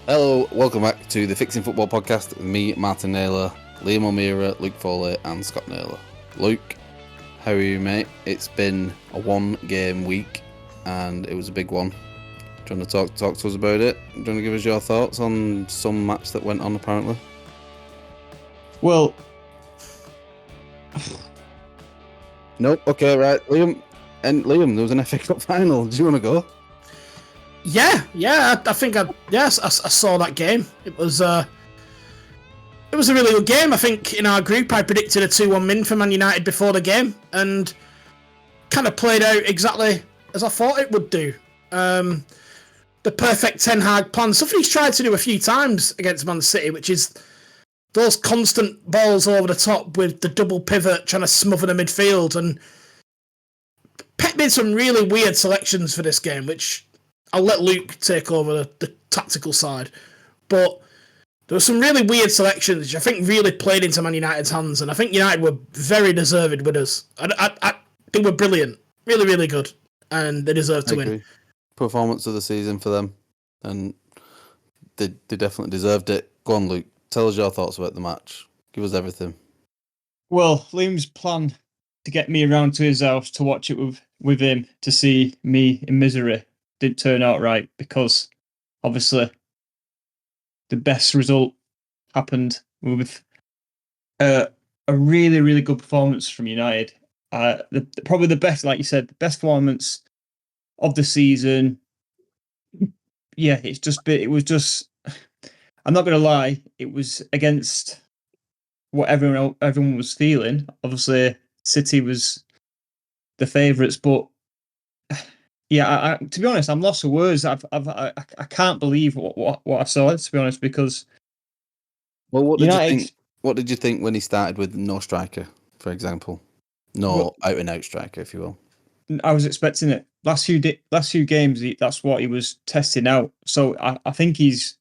Hello, welcome back to the Fixing Football podcast with me, Martin Naylor, Liam O'Meara, Luke Foley, and Scott Naylor. Luke, how are you, mate? It's been a one-game week, and it was a big one. Do you want to talk to us about it? Do you want to give us your thoughts on some match that went on, apparently? Well, Nope. Okay, right, Liam. There was an FA Cup final. Do you want to go? Yeah. I think I saw that game. It was a really good game. I think in our group I predicted a 2-1 win for Man United before the game, and kind of played out exactly as I thought it would do. The perfect Ten Hag plan, something he's tried to do a few times against Man City, which is those constant balls over the top with the double pivot trying to smother the midfield. And Pep made some really weird selections for this game, which I'll let Luke take over the tactical side. But there were some really weird selections which I think really played into Man United's hands, and I think United were very deserved winners. They were brilliant. Really, really good. And they deserved to win. Performance of the season for them, and they definitely deserved it. Go on, Luke. Tell us your thoughts about the match. Give us everything. well, Liam's plan to get me around to his house to watch it with him to see me in misery didn't turn out right, because obviously the best result happened with a really, really good performance from United. Probably the best, like you said, the best performance of the season. Yeah, it was just. I'm not going to lie, it was against what everyone was feeling. Obviously, City was the favourites, but yeah, to be honest, I'm lost for words. I can't believe what I saw. To be honest, because What did United, you think? What did you think when he started with no striker, for example? No out and out striker, if you will. I was expecting it. Last few games, that's what he was testing out. So I think he's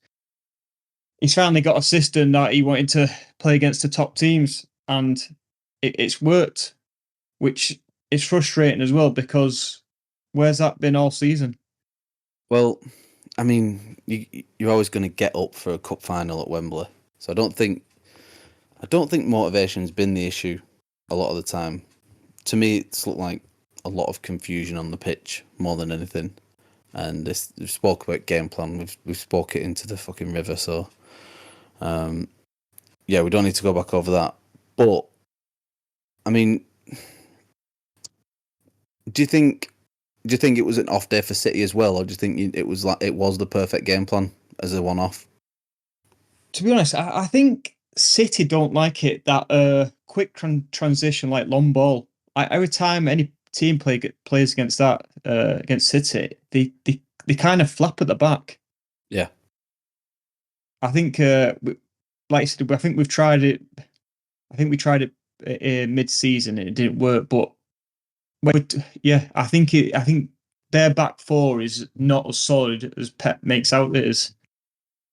finally got a system that he wanted to play against the top teams, and it's worked, which is frustrating as well, because where's that been all season? Well, I mean, you're always going to get up for a cup final at Wembley, so I don't think motivation's been the issue a lot of the time. To me, it's looked like a lot of confusion on the pitch more than anything. And we've spoke about game plan. We've spoke it into the fucking river. So, yeah, we don't need to go back over that. But I mean, do you think it was an off day for City as well, or do you think it was the perfect game plan as a one-off? To be honest, I think City don't like it, that quick transition, like long ball. Every time any team plays against that against City, they kind of flap at the back. Yeah, I think, like I said, I think we've tried it. I think we tried it mid-season and it didn't work. But yeah, I think their back four is not as solid as Pep makes out it is.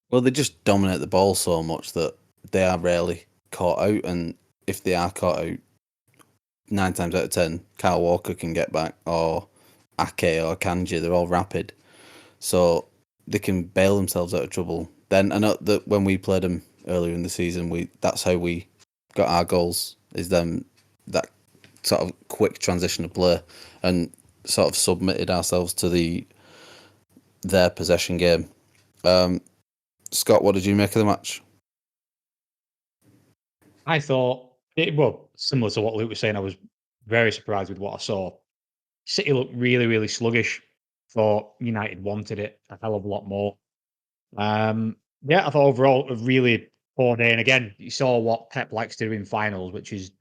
well, they just dominate the ball so much that they are rarely caught out, and if they are caught out, 9 times out of 10, Kyle Walker can get back, or Ake or Kanji. They're all rapid, so they can bail themselves out of trouble. Then I know that when we played them earlier in the season, that's how we got our goals. Is them that sort of quick transition of play, and sort of submitted ourselves to their possession game. Scott, what did you make of the match? I thought, similar to what Luke was saying, I was very surprised with what I saw. City looked really, really sluggish. Thought United wanted it a hell of a lot more. Yeah, I thought overall a really poor day. And again, you saw what Pep likes to do in finals, which is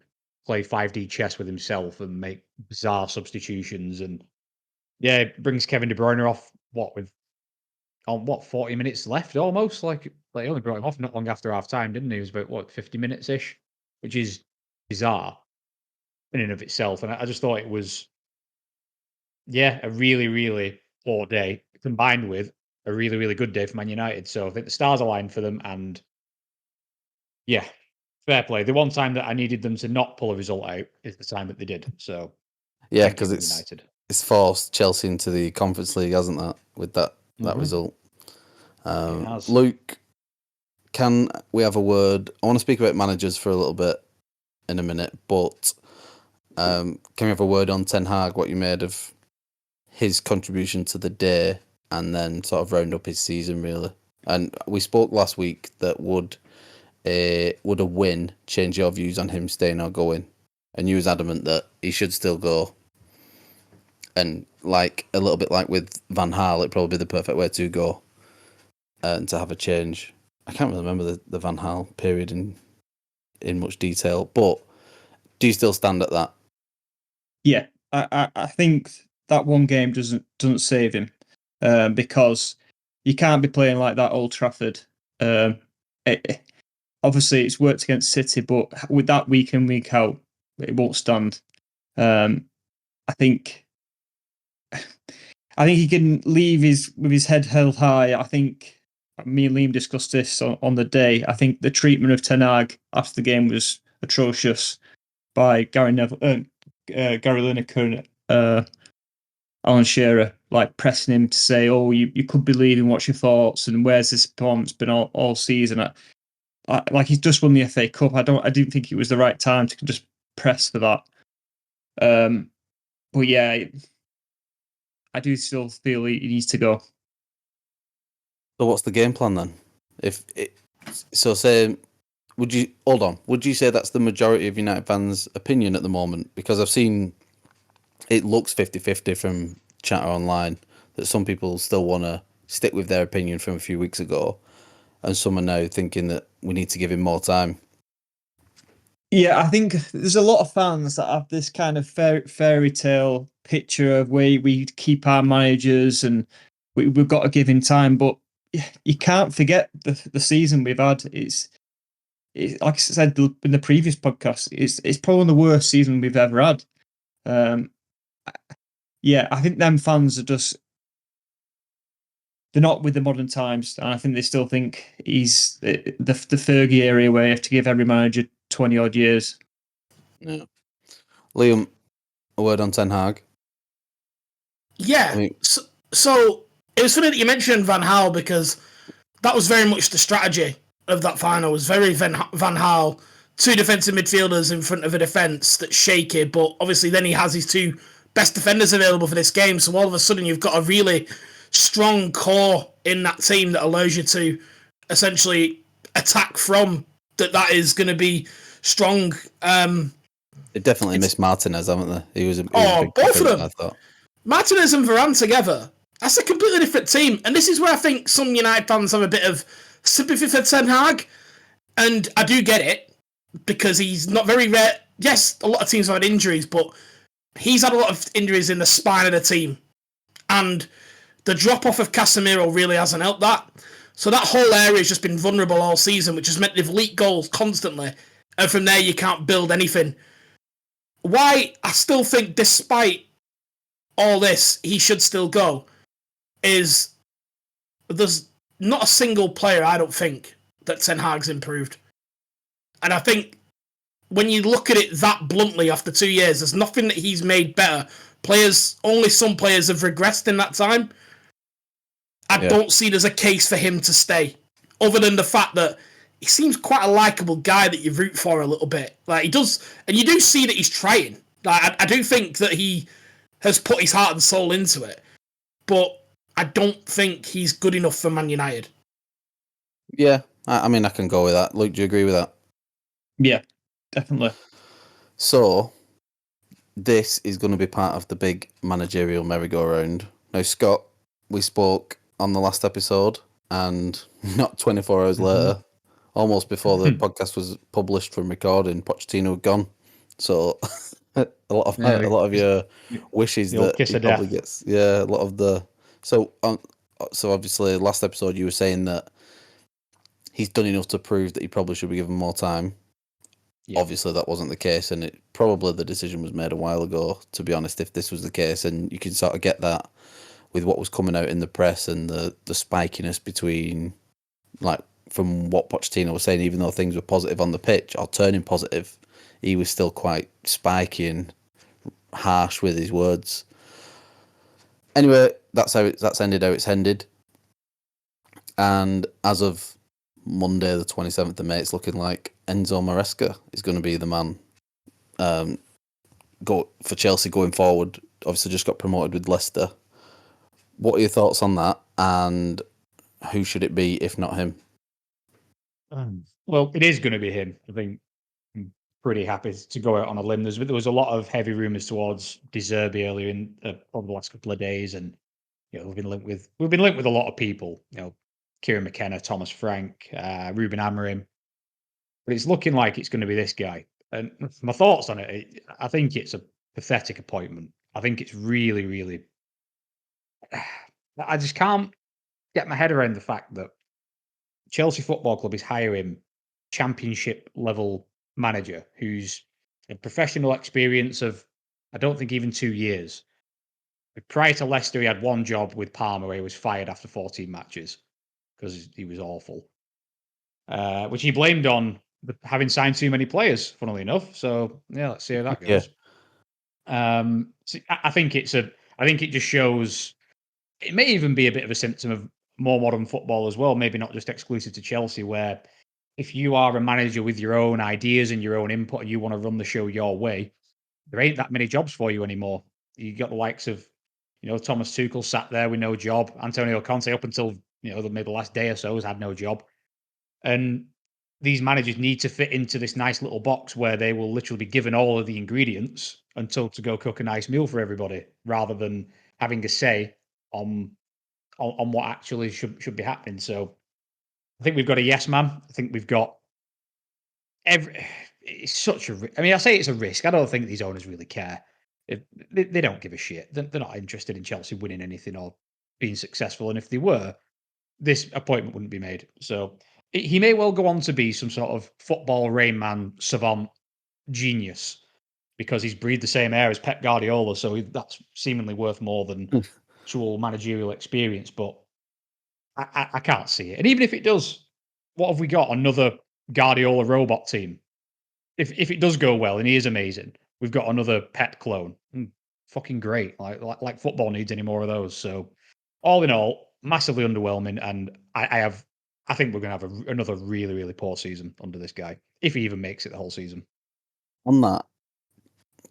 play 5D chess with himself and make bizarre substitutions. And yeah, it brings Kevin De Bruyne off with 40 minutes left almost. Like he only brought him off not long after half time, didn't he? It was about 50 minutes ish, which is bizarre in and of itself. And I just thought it was, yeah, a really, really poor day combined with a really, really good day for Man United. So I think the stars aligned for them, and yeah, fair play. The one time that I needed them to not pull a result out is the time that they did. So Yeah, thank you, because United. it's forced Chelsea into the Conference League, hasn't that? With that result. has. Luke, can we have a word? I want to speak about managers for a little bit in a minute, but can we have a word on Ten Hag, what you made of his contribution to the day, and then sort of round up his season, really? And we spoke last week that would a win change your views on him staying or going? And you was adamant that he should still go. And like a little bit like with Van Gaal, it'd probably be the perfect way to go and to have a change. I can't really remember the Van Gaal period in much detail, but do you still stand at that? Yeah, I think that one game doesn't save him because you can't be playing like that Old Trafford. Obviously, it's worked against City, but with that week in, week out, it won't stand. I think he can leave with his head held high. I think me and Liam discussed this on the day. I think the treatment of Ten Hag after the game was atrocious by Gary Lineker and Alan Shearer, like pressing him to say, "Oh, you could be leaving. What's your thoughts? And where's this performance been all season?" Like he's just won the FA Cup. I didn't think it was the right time to just press for that. But yeah, I do still feel he needs to go. So what's the game plan then? Would you say that's the majority of United fans' opinion at the moment? Because I've seen it looks 50-50 from chatter online that some people still want to stick with their opinion from a few weeks ago, and some are now thinking that we need to give him more time. Yeah, I think there's a lot of fans that have this kind of fairy tale picture of where we keep our managers and we've got to give him time, but you can't forget the season we've had. It's like I said in the previous podcast, it's probably the worst season we've ever had. Yeah, I think them fans are they're not with the modern times, and I think they still think he's the Fergie area where you have to give every manager 20 odd years. Yeah. Liam, a word on Ten Hag? Yeah. So it was funny that you mentioned Van Gaal because that was very much the strategy of that final. It was very Van Gaal, two defensive midfielders in front of a defence that's shaky, but obviously then he has his two best defenders available for this game, so all of a sudden you've got a really strong core in that team that allows you to essentially attack from that is going to be strong. They definitely missed Martinez, haven't they? He was a big both of them. I thought. Martinez and Varane together, that's a completely different team. And this is where I think some United fans have a bit of sympathy for Ten Hag. And I do get it, because he's not very rare. Yes, a lot of teams have had injuries, but he's had a lot of injuries in the spine of the team. And the drop-off of Casemiro really hasn't helped that. So that whole area has just been vulnerable all season, which has meant they've leaked goals constantly. And from there, you can't build anything. Why I still think, despite all this, he should still go, is there's not a single player, I don't think, that Ten Hag's improved. And I think when you look at it that bluntly after 2 years, there's nothing that he's made better. Only some players have regressed in that time. I don't see there's a case for him to stay, other than the fact that he seems quite a likeable guy that you root for a little bit. Like he does, and you do see that he's trying. Like I do think that he has put his heart and soul into it, but I don't think he's good enough for Man United. Yeah, I mean, I can go with that. Luke, do you agree with that? Yeah, definitely. So, this is going to be part of the big managerial merry-go-round. Now, Scott, we spoke on the last episode, and not 24 hours later, almost before the podcast was published from recording, Pochettino had gone. So, a lot of your wishes that he probably gets. Yeah, a lot of the. So obviously, last episode you were saying that he's done enough to prove that he probably should be given more time. Yeah. Obviously, that wasn't the case, and the decision was made a while ago, to be honest, if this was the case. And you can sort of get that with what was coming out in the press and the spikiness between, like, from what Pochettino was saying, even though things were positive on the pitch, or turning positive, he was still quite spiky and harsh with his words. Anyway, that's ended how it's ended. And as of Monday, the 27th of May, it's looking like Enzo Maresca is going to be the man for Chelsea going forward. Obviously, just got promoted with Leicester. What are your thoughts on that? And who should it be if not him? Well, it is going to be him. I think I'm pretty happy to go out on a limb. There was a lot of heavy rumours towards De Zerbi earlier in over the last couple of days, and we've been linked with a lot of people. Kieran McKenna, Thomas Frank, Ruben Amorim, but it's looking like it's going to be this guy. And my thoughts on it, I think it's a pathetic appointment. I think it's really, really. I just can't get my head around the fact that Chelsea Football Club is hiring championship level manager who's a professional experience of, I don't think even 2 years. Prior to Leicester, he had one job with Parma where he was fired after 14 matches because he was awful, which he blamed on having signed too many players, funnily enough. So yeah, let's see how that goes. So I think I think it just shows. It may even be a bit of a symptom of more modern football as well. Maybe not just exclusive to Chelsea, where if you are a manager with your own ideas and your own input and you want to run the show your way, there ain't that many jobs for you anymore. You got the likes of, Thomas Tuchel sat there with no job. Antonio Conte up until, maybe the last day or so has had no job. And these managers need to fit into this nice little box where they will literally be given all of the ingredients and told to go cook a nice meal for everybody, rather than having a say on what actually should be happening. So I think we've got a yes man. I think we've got it's such a. I mean, I say it's a risk. I don't think these owners really care. They don't give a shit. They're not interested in Chelsea winning anything or being successful. And if they were, this appointment wouldn't be made. So he may well go on to be some sort of football Rain Man savant genius because he's breathed the same air as Pep Guardiola. So that's seemingly worth more than actual managerial experience. But I can't see it. And even if it does, what have we got? Another Guardiola robot team. If it does go well and he is amazing, we've got another Pep clone. Fucking great. Like football needs any more of those. So all in all, massively underwhelming. And I think we're going to have another really, really poor season under this guy, if he even makes it the whole season. On that,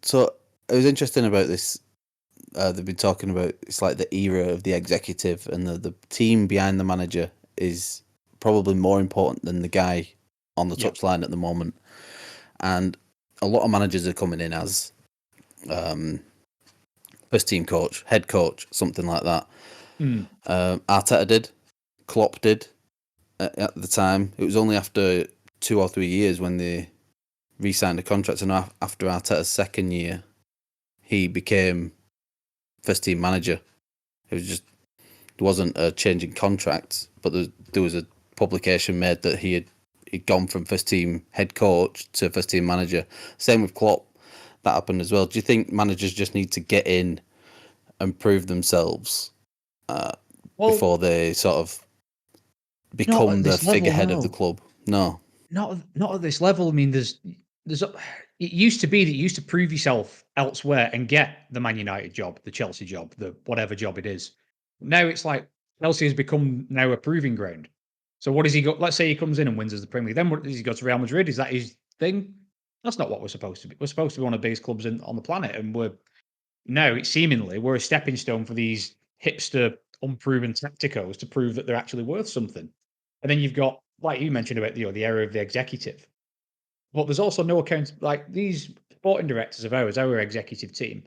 so it was interesting about this. They've been talking about it's like the era of the executive, and the team behind the manager is probably more important than the guy on the touchline at the moment. And a lot of managers are coming in as first team coach, head coach, something like that. Arteta did, Klopp did at the time. It was only after 2 or 3 years when they re-signed a contract, and after Arteta's second year, he became first team manager. It was just, there wasn't a change in contract, but there was a publication made that he'd gone from first team head coach to first team manager. Same with Klopp, that happened as well. Do you think managers just need to get in and prove themselves before they sort of become the figurehead of the club? No, not at this level. I mean, there's it used to be that you used to prove yourself elsewhere and get the Man United job, the Chelsea job, the whatever job it is. Now it's like Chelsea has become now a proving ground. So what does he go? Let's say he comes in and wins as the Premier League. Then what does he go to Real Madrid? Is that his thing? That's not what we're supposed to be. We're supposed to be one of the biggest clubs on the planet, and we're a stepping stone for these hipster, unproven tacticos to prove that they're actually worth something. And then you've got, like you mentioned about the era of the executive. But there's also no account, like these sporting directors of ours, our executive team.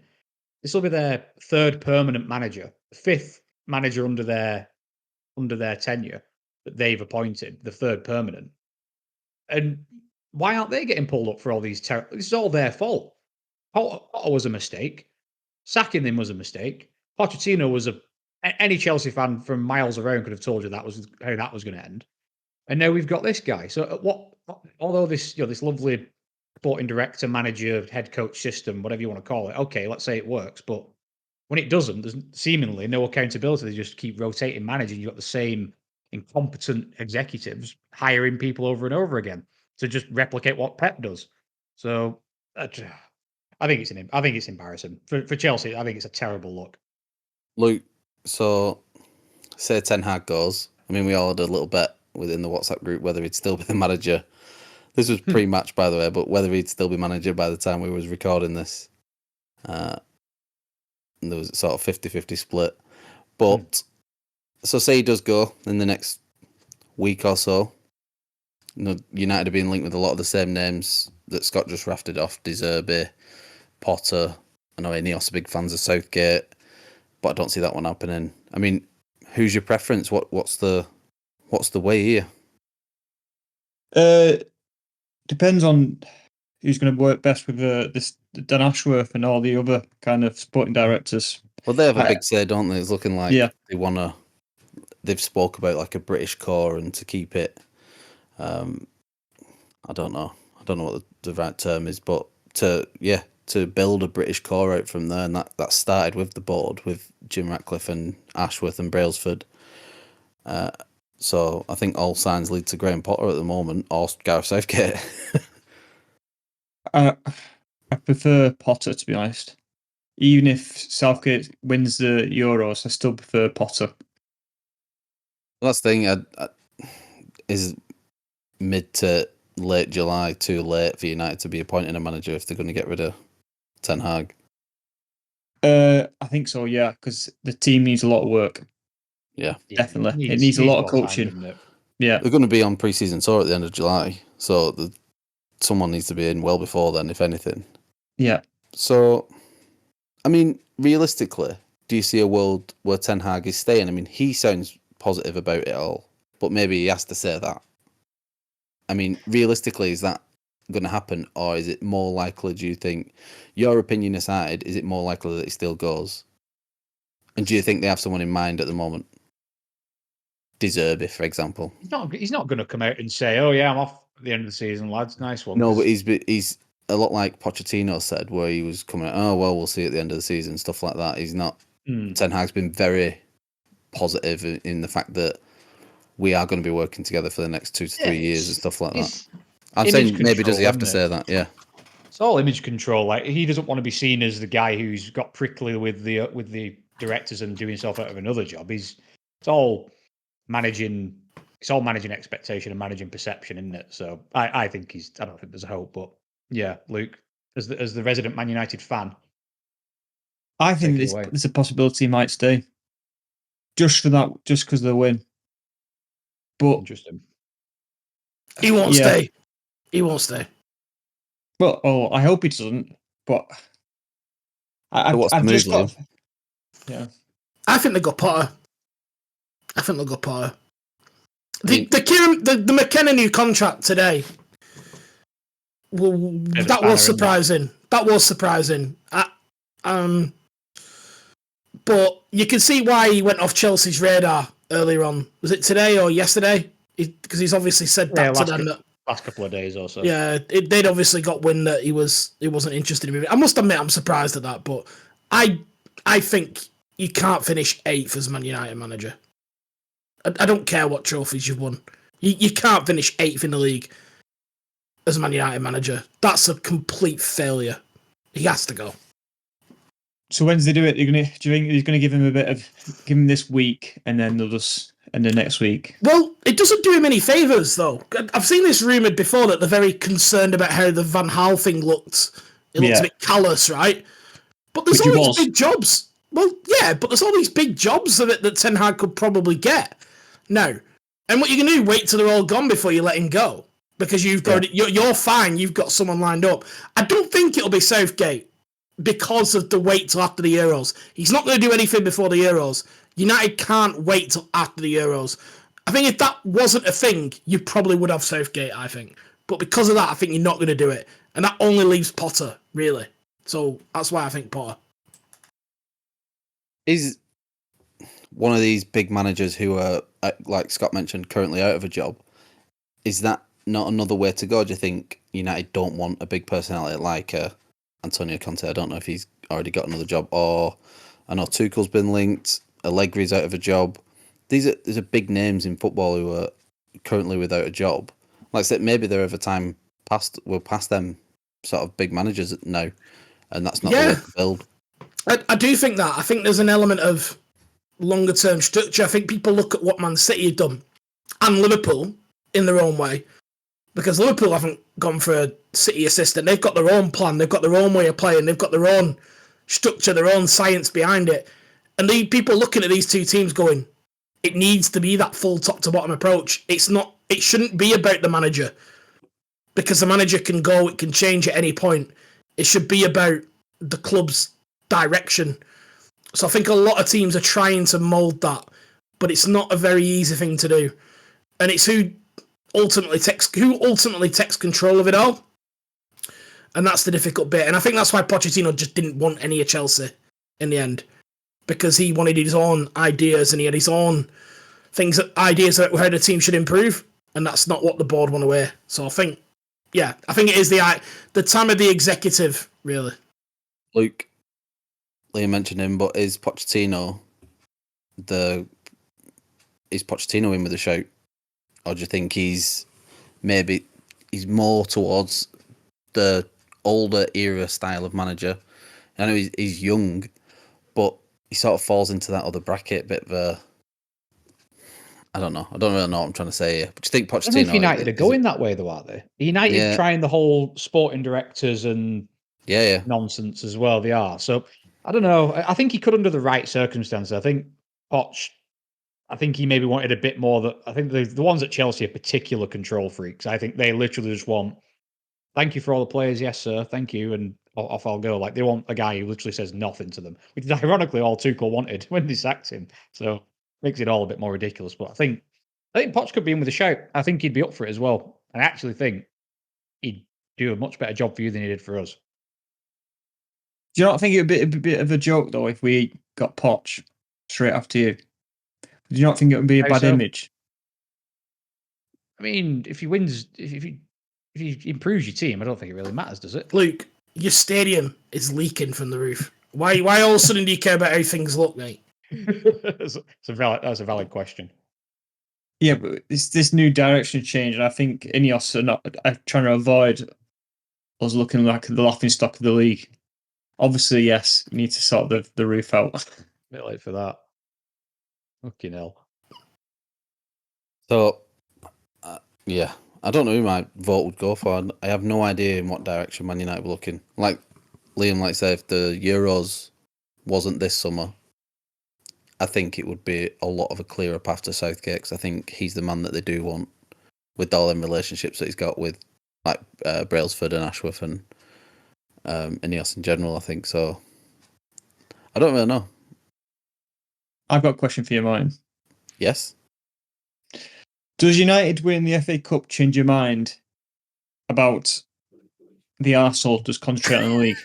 This will be their third permanent manager, the fifth manager under their tenure that they've appointed, the third permanent. And why aren't they getting pulled up for all these? This is all their fault. Potter was a mistake. Sacking them was a mistake. Pochettino was any Chelsea fan from miles around could have told you that was how that was going to end. And now we've got this guy. So although this this lovely sporting director, manager, head coach system, whatever you want to call it, okay, let's say it works, but when it doesn't, there's seemingly no accountability. They just keep rotating managing. You've got the same incompetent executives hiring people over and over again to just replicate what Pep does. So I think it's embarrassing for Chelsea. I think it's a terrible look. Luke. So say Ten Hag goes, I mean, we all had a little bet within the WhatsApp group whether he'd still be the manager. This was pre-match, by the way, but whether he'd still be manager by the time we was recording this. There was a sort of 50-50 split. But, so say he does go in the next week or so. United have been linked with a lot of the same names that Scott just rafted off. De Zerbi, Potter. I know Ineos are big fans of Southgate, but I don't see that one happening. I mean, who's your preference? What's the way here? Depends on who's going to work best with this Dan Ashworth and all the other kind of sporting directors. Well, they have a big say, don't they? It's looking like they want to. They've spoke about like a British core and to keep it. I don't know what the right term is, but to build a British core out from there, and that started with the board with Jim Ratcliffe and Ashworth and Brailsford. So I think all signs lead to Graham Potter at the moment, or Gareth Southgate. I prefer Potter, to be honest. Even if Southgate wins the Euros, I still prefer Potter. Well, that's the thing. Is mid to late July too late for United to be appointing a manager if they're going to get rid of Ten Hag? I think so, yeah, because the team needs a lot of work. Yeah, definitely. It needs a lot of coaching. Yeah, they're going to be on pre-season tour at the end of July, so someone needs to be in well before then, if anything. Yeah. So, I mean, realistically, do you see a world where Ten Hag is staying? I mean, he sounds positive about it all, but maybe he has to say that. I mean, realistically, is that going to happen, or is it more likely, do you think, your opinion aside, is it more likely that he still goes? And do you think they have someone in mind at the moment? De Zerbi, for example. He's not going to come out and say, "Oh yeah, I'm off at the end of the season, lads. Nice one." No, but he's a lot like Pochettino said, where he was coming out, "Oh well, we'll see at the end of the season," stuff like that. He's not. Ten Hag's been very positive in the fact that we are going to be working together for the next 2 to 3 years and stuff like that. I'm saying maybe does he have to say that? Yeah. It's all image control. Like, he doesn't want to be seen as the guy who's got prickly with the directors and doing himself out of another job. It's all managing expectation and managing perception, isn't it? So I think I don't think there's a hope, but yeah, Luke, as the resident Man United fan, I think there's a possibility he might stay. Just for that, just because of the win. But interesting. He won't stay. He won't stay. Well, I hope he doesn't. But I've just got. Yeah. I think they got Potter. The McKenna new contract today. Well, that was surprising. That was surprising. But you can see why he went off Chelsea's radar earlier on. Was it today or yesterday? Because he's obviously said that to them. Last couple of days or so. Yeah, they'd obviously got wind that he wasn't interested in moving. I must admit, I'm surprised at that, but I think you can't finish 8th as Man United manager. I don't care what trophies you've won. You can't finish 8th in the league as Man United manager. That's a complete failure. He has to go. So when they do it, do you think he's going to give him this week and then and the next week? Well, it doesn't do him any favours, though. I've seen this rumoured before that they're very concerned about how the Van Gaal thing looked. It looks a bit callous, right? But there's all these big jobs. Well, yeah, but there's all these big jobs that Ten Hag could probably get. No. And what you're going to do, wait till they're all gone before you let him go. Because you're fine, you've got someone lined up. I don't think it'll be Southgate because of the wait till after the Euros. He's not going to do anything before the Euros. United can't wait till after the Euros. I think if that wasn't a thing, you probably would have Southgate, I think. But because of that, I think you're not going to do it. And that only leaves Potter, really. So that's why I think Potter. Is one of these big managers who are, like Scott mentioned, currently out of a job, is that not another way to go? Do you think United don't want a big personality like Antonio Conte? I don't know if he's already got another job, or I know Tuchel's been linked, Allegri's out of a job. These are big names in football who are currently without a job. Like I said, maybe they're over time we're past them sort of big managers now, and that's not the way to build. I do think that. I think there's an element of longer term structure. I think people look at what Man City have done and Liverpool in their own way, because Liverpool haven't gone for a City assistant. They've got their own plan. They've got their own way of playing. They've got their own structure, their own science behind it. And the people looking at these two teams going, it needs to be that full top to bottom approach. It shouldn't be about the manager, because the manager can go, it can change at any point. It should be about the club's direction. So I think a lot of teams are trying to mould that, but it's not a very easy thing to do. And it's who ultimately takes control of it all. And that's the difficult bit. And I think that's why Pochettino just didn't want any of Chelsea in the end, because he wanted his own ideas and he had his own ideas about how the team should improve. And that's not what the board want to hear. So I think it is the time of the executive, really. Luke, Liam mentioned him, but is Pochettino in with a shout? Or do you think he's more towards the older era style of manager? I know he's young, but he sort of falls into that other bracket, bit of a... I don't know. I don't really know what I'm trying to say here. But do you think Pochettino... I don't know if United are going that way, though, aren't they? United trying the whole sporting directors and nonsense as well. They are. So, I don't know. I think he could under the right circumstances. I think Poch... I think he maybe wanted a bit more. I think the ones at Chelsea are particular control freaks. I think they literally just want, thank you for all the players. Yes, sir. Thank you. And off I'll go. Like, they want a guy who literally says nothing to them, which is ironically all Tuchel wanted when they sacked him. So makes it all a bit more ridiculous. But I think Poch could be in with a shout. I think he'd be up for it as well. I actually think he'd do a much better job for you than he did for us. Do you not think it would be a bit of a joke, though, if we got Poch straight after you? Do you not think it would be a bad image? I mean, if he wins, if he improves your team, I don't think it really matters, does it? Luke, your stadium is leaking from the roof. Why all of a sudden do you care about how things look, mate? That's a valid question. Yeah, but it's this new direction change, and I think Ineos are trying to avoid us looking like the laughing stock of the league. Obviously, yes, you need to sort the roof out. A bit late for that. Fucking hell. So, I don't know who my vote would go for. I have no idea in what direction Man United were looking. Like Liam said, if the Euros wasn't this summer, I think it would be a lot of a clearer path to Southgate, because I think he's the man that they do want, with all them relationships that he's got with Brailsford and Ashworth and Ineos in general, I think. So, I don't really know. I've got a question for your mind. Yes? Does United win the FA Cup change your mind about the arsehole just concentrating on the league?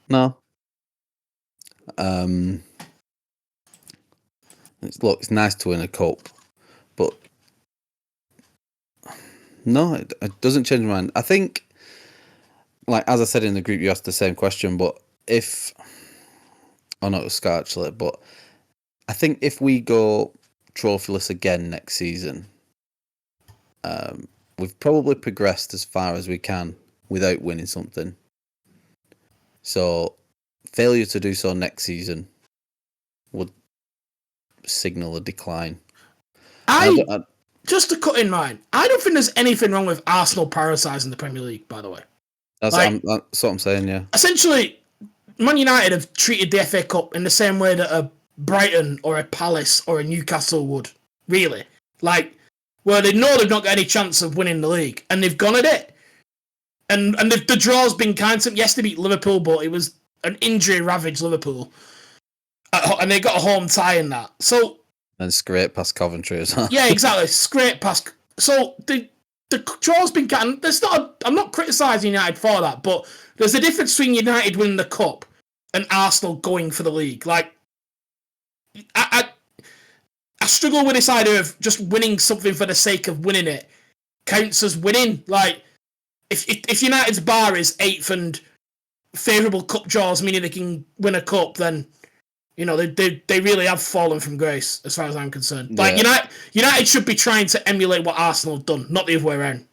No. It's nice to win a cup, but no, it doesn't change my mind. I think, as I said in the group, you asked the same question, but no, it was Scott actually, but I think if we go trophyless again next season, we've probably progressed as far as we can without winning something. So, failure to do so next season would signal a decline. Just to cut in mind, I don't think there's anything wrong with Arsenal prioritising the Premier League, by the way. That's what I'm saying, yeah. Essentially, Man United have treated the FA Cup in the same way that a Brighton or a Palace or a Newcastle would, really. Where they know they've not got any chance of winning the league, and they've gone at it. And the draw's been kind to them. Yes, they beat Liverpool, but it was an injury-ravaged Liverpool. And they got a home tie in that. So... And scrape past Coventry as well. Yeah, exactly. Scrape past... So, the draw's been kind of... I'm not criticising United for that, but there's a difference between United winning the Cup and Arsenal going for the league. I struggle with this idea of just winning something for the sake of winning it counts as winning. If United's bar is 8th and favourable cup draws, meaning they can win a cup, then they really have fallen from grace, as far as I'm concerned. Yeah. United should be trying to emulate what Arsenal have done, not the other way around.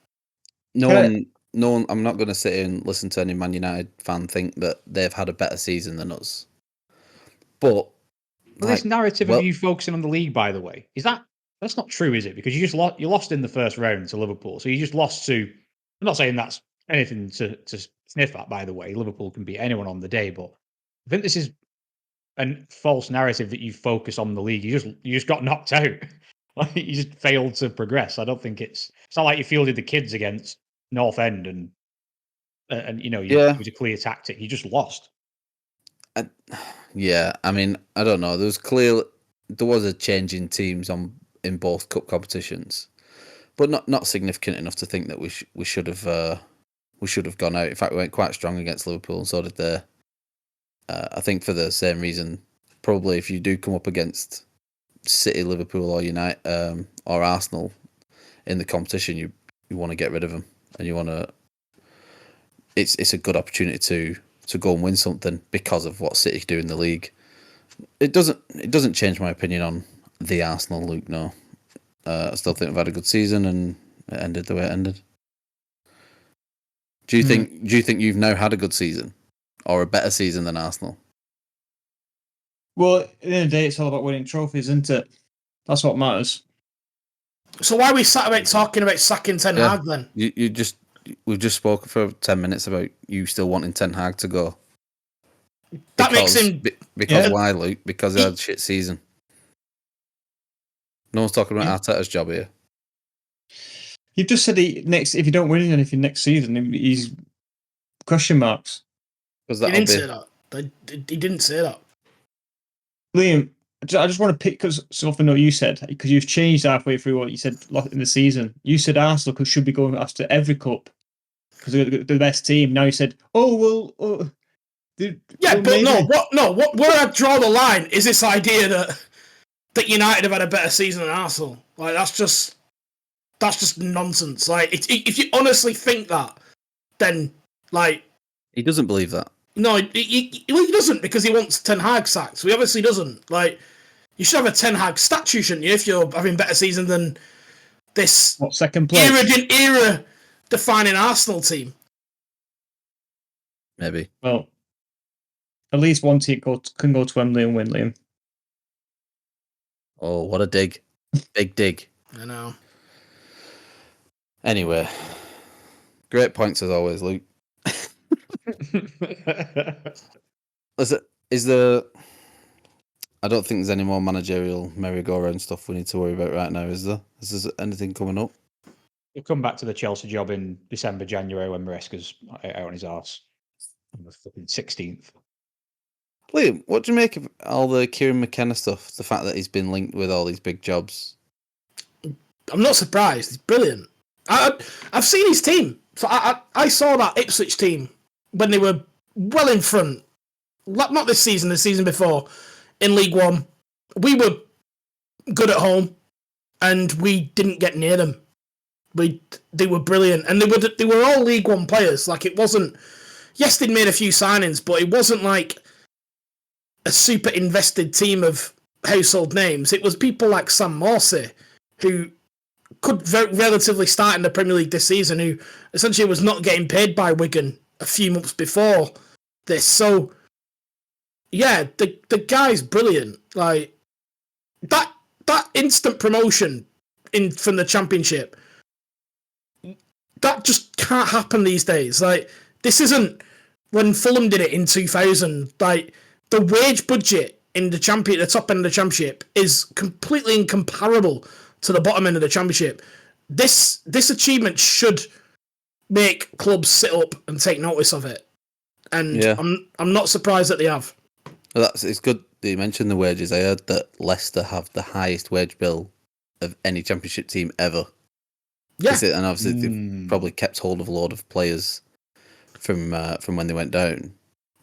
No one. I'm not going to sit here and listen to any Man United fan think that they've had a better season than us. But this narrative of you focusing on the league, by the way, that's not true, is it? Because you lost in the first round to Liverpool, so you just lost to. I'm not saying that's anything to sniff at, by the way. Liverpool can beat anyone on the day, but I think this is a false narrative that you focus on the league. You just got knocked out. Like, you just failed to progress. I don't think it's not like you fielded the kids against North End and it was a clear tactic. You just lost. Yeah, I mean, I don't know. There was a change in teams in both cup competitions, but not significant enough to think that we should have gone out. In fact, we went quite strong against Liverpool, and so did they. I think for the same reason, probably if you do come up against City, Liverpool, or United or Arsenal in the competition, you want to get rid of them, and you want to. It's a good opportunity to go and win something because of what City do in the league. It doesn't change my opinion on the Arsenal, Luke. No, I still think we've had a good season, and it ended the way it ended. Do you think you've now had a good season, or a better season than Arsenal? Well, at the end of the day, it's all about winning trophies, isn't it? That's what matters. So why are we sat about talking about sacking Ten Hag then? We've just spoken for 10 minutes about you still wanting Ten Hag to go. That makes him... Why, Luke? Because he had a shit season. No one's talking about Arteta's job here. You've just said if you don't win anything next season, he's question marks. He didn't say that. He didn't say that. Liam, I just want to pick because something that you said, because you've changed halfway through what you said in the season. You said Arsenal should be going after every cup because they're the best team. Now you said, but where I draw the line is this idea that United have had a better season than Arsenal. Like, that's just nonsense. Like, if you honestly think that, then like he doesn't believe that. No, he doesn't, because he wants Ten Hag sacked. So he obviously doesn't. Like, you should have a Ten Hag statue, shouldn't you, if you're having better season than this second place era defining Arsenal team. Maybe. Well, at least one team can go to Wembley and win, Liam. Oh, what a dig. Big dig. I know. Anyway, great points as always, Luke. I don't think there's any more managerial merry-go-round stuff we need to worry about right now, is there? Is there anything coming up? We'll come back to the Chelsea job in December, January, when Maresca's out on his arse. On the 16th. Liam, what do you make of all the Kieran McKenna stuff? The fact that he's been linked with all these big jobs? I'm not surprised. He's brilliant. I've seen his team. So I saw that Ipswich team when they were well in front. Not this season, the season before, in League One. We were good at home, and we didn't get near them. They were brilliant, and they were all League One players. Like, it wasn't. Yes, they'd made a few signings, but it wasn't like a super invested team of household names. It was people like Sam Morsey, who could relatively start in the Premier League this season, who essentially was not getting paid by Wigan a few months before this. So, yeah, the guy's brilliant. Like, that instant promotion from the Championship, that just can't happen these days. Like, this isn't when Fulham did it in 2000. Like, the wage budget in the top end of the Championship is completely incomparable to the bottom end of the Championship. This achievement should make clubs sit up and take notice of it. And yeah. I'm not surprised that they have. Well, it's good that you mentioned the wages. I heard that Leicester have the highest wage bill of any Championship team ever. Yeah. And obviously they've probably kept hold of a lot of players from when they went down.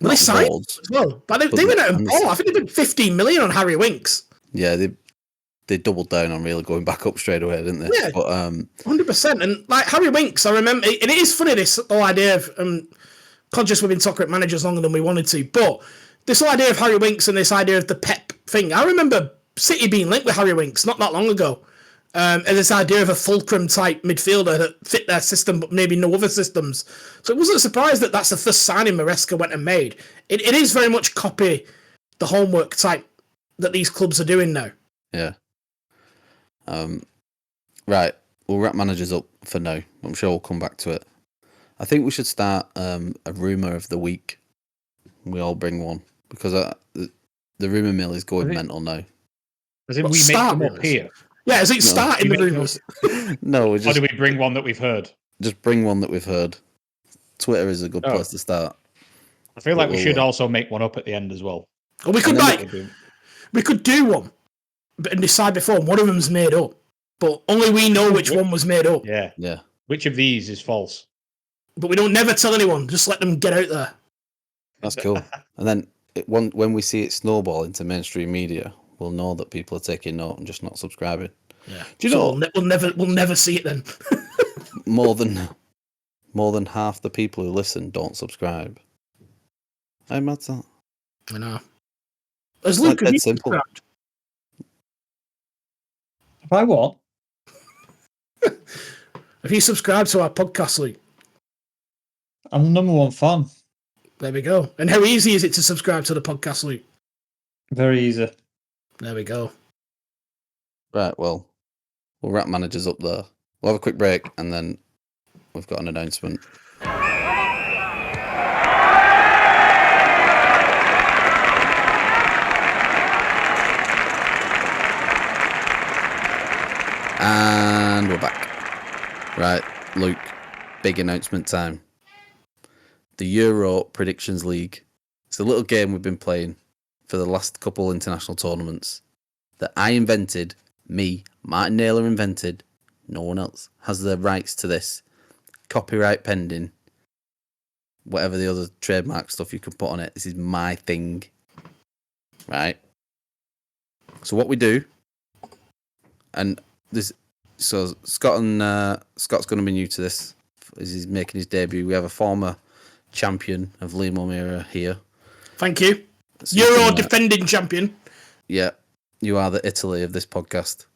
Well, they signed as well. But they went out and bought. I think they did 15 million on Harry Winks. Yeah, they doubled down on really going back up straight away, didn't they? Yeah, but 100%. And like Harry Winks, I remember, and it is funny, this whole idea of conscious we've been talking about managers longer than we wanted to, but this whole idea of Harry Winks and this idea of the Pep thing, I remember City being linked with Harry Winks not that long ago. And this idea of a fulcrum type midfielder that fit their system, but maybe no other systems. So it wasn't a surprise that that's the first signing Maresca went and made. It is very much copy the homework type that these clubs are doing now. Yeah. Right. We'll wrap managers up for now. I'm sure we'll come back to it. I think we should start a rumour of the week. We all bring one because the rumour mill is going mental now. As in What, we make start them up rumours? here. Yeah, is it starting We the make rumours? No, we Or just do we bring one that we've heard? bring one that we've heard. Twitter is a good Oh. place to start. I feel like we We'll, should also make one up at the end as well. Or we could then like we could do one and decide before one of them's made up, but only we know which one was made up. Yeah. Yeah. Which of these is false? But we don't never tell anyone. Just let them get out there. That's cool. And then when we see it snowball into mainstream media, we'll know that people are taking note and just not subscribing. Yeah. Do you know we'll never see it then. more than half the people who listen don't subscribe? How mad's that? I know. As It's Luke, like have dead you simple. subscribed? Have I what? Have you subscribed to our podcast, Luke? I'm the number one fan. There we go. And how easy is it to subscribe to the podcast, Luke? Very easy. There we go. Right, well, we'll wrap managers up there. We'll have a quick break and then we've got an announcement. And we're back. Right, Luke, big announcement time. The Euro Predictions League. It's a little game we've been playing for the last couple international tournaments that I invented, Martin Naylor invented, no one else has the rights to this. Copyright pending. Whatever the other trademark stuff you can put on it. This is my thing. Right? So what we do, and this, so Scott's going to be new to this as he's making his debut. We have a former champion of Liam O'Meara here. Thank you. So you Euro can, defending champion. Yeah, you are the Italy of this podcast.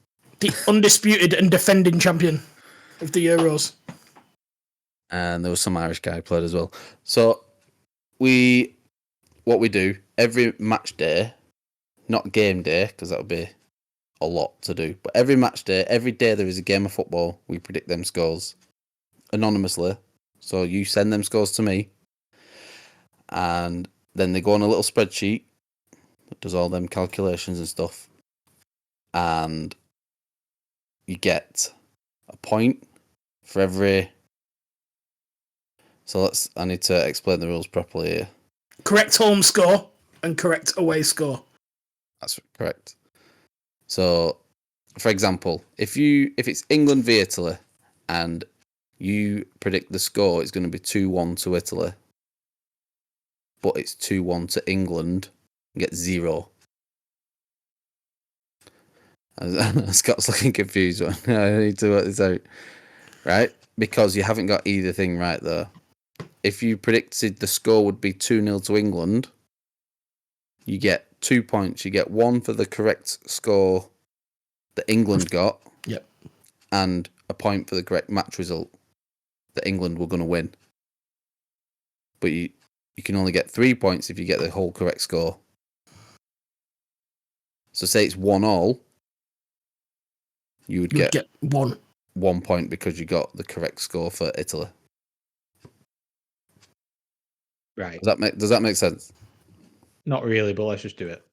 The undisputed and defending champion of the Euros. And there was some Irish guy who played as well. So what we do every match day, not game day because that would be a lot to do, but every match day, every day there is a game of football, we predict them scores anonymously. So you send them scores to me, and then they go on a little spreadsheet that does all them calculations and stuff, and you get a point for every. So I need to explain the rules properly here. Correct home score and correct away score. That's correct. So, for example, if it's England v Italy and you predict the score is going to be 2-1 to Italy, but it's 2-1 to England, you get 0. Scott's looking confused. I need to work this out. Right? Because you haven't got either thing right there. If you predicted the score would be 2-0 to England, you get 2 points. You get 1 for the correct score that England got. Yep. And a point for the correct match result that England were going to win. But you can only get 3 points if you get the whole correct score. So say it's 1-1, you would get 1 point because you got the correct score for Italy. Right. Does that make sense? Not really, but let's just do it.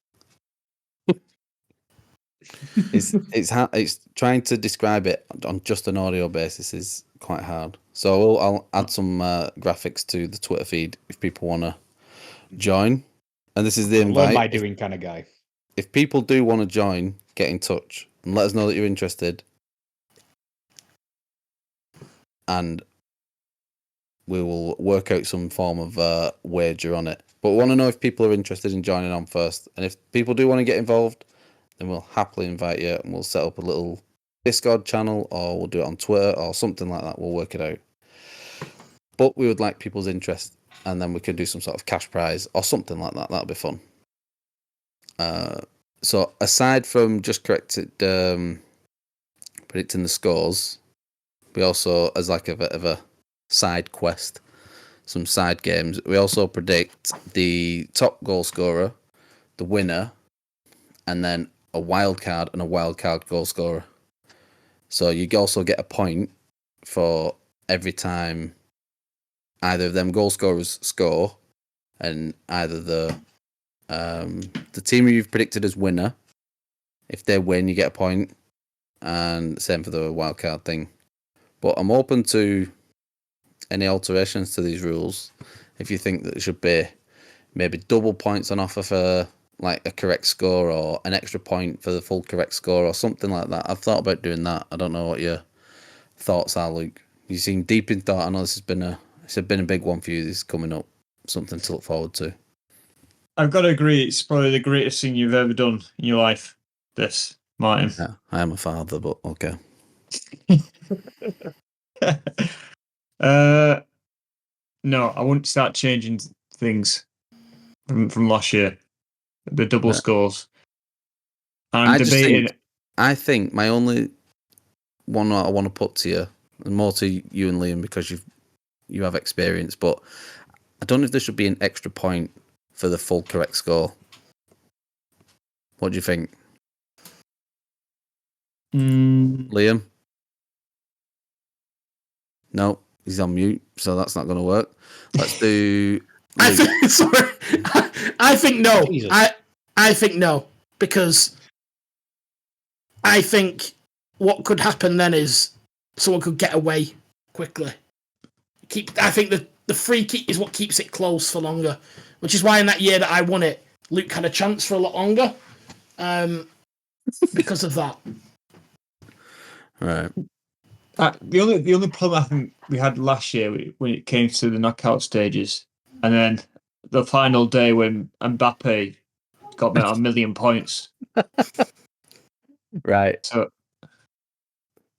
It's trying to describe it on just an audio basis is quite hard. So I'll add some graphics to the Twitter feed if people want to join. And this is the invite. Learn by doing kind of guy. If people do want to join, get in touch and let us know that you're interested. And we will work out some form of wager on it. But we want to know if people are interested in joining on first. And if people do want to get involved, then we'll happily invite you and we'll set up a little Discord channel or we'll do it on Twitter or something like that. We'll work it out. But we would like people's interest and then we can do some sort of cash prize or something like that. That'll be fun. So aside from just predicting the scores, we also, as like a bit of a side quest, some side games, we also predict the top goal scorer, the winner, and then a wild card and a wild card goal scorer. So you also get a point for every time either of them goal scorers score, and either the team you've predicted as winner, if they win, you get a point, and same for the wild card thing. But I'm open to any alterations to these rules. If you think that there should be maybe double points on offer for like a correct score, or an extra point for the full correct score, or something like that. I've thought about doing that. I don't know what your thoughts are, Luke. You seem deep in thought. I know this has been a big one for you. This is coming up, something to look forward to. I've got to agree. It's probably the greatest thing you've ever done in your life. This, Martin. Yeah, I am a father, but okay. No, I wouldn't start changing things from last year. The double scores. I'm debating. I think my only one I want to put to you, and more to you and Liam, because you have experience, but I don't know if there should be an extra point for the full correct score. What do you think, Liam? No, he's on mute, so that's not going to work. Let's do. I think no. Jesus. I think no, because I think what could happen then is someone could get away quickly. I think the free kick is what keeps it close for longer, which is why in that year that I won it, Luke had a chance for a lot longer, because of that. Right. The only problem I think we had last year when it came to the knockout stages, and then the final day when Mbappe got me 1,000,000 points. Right. So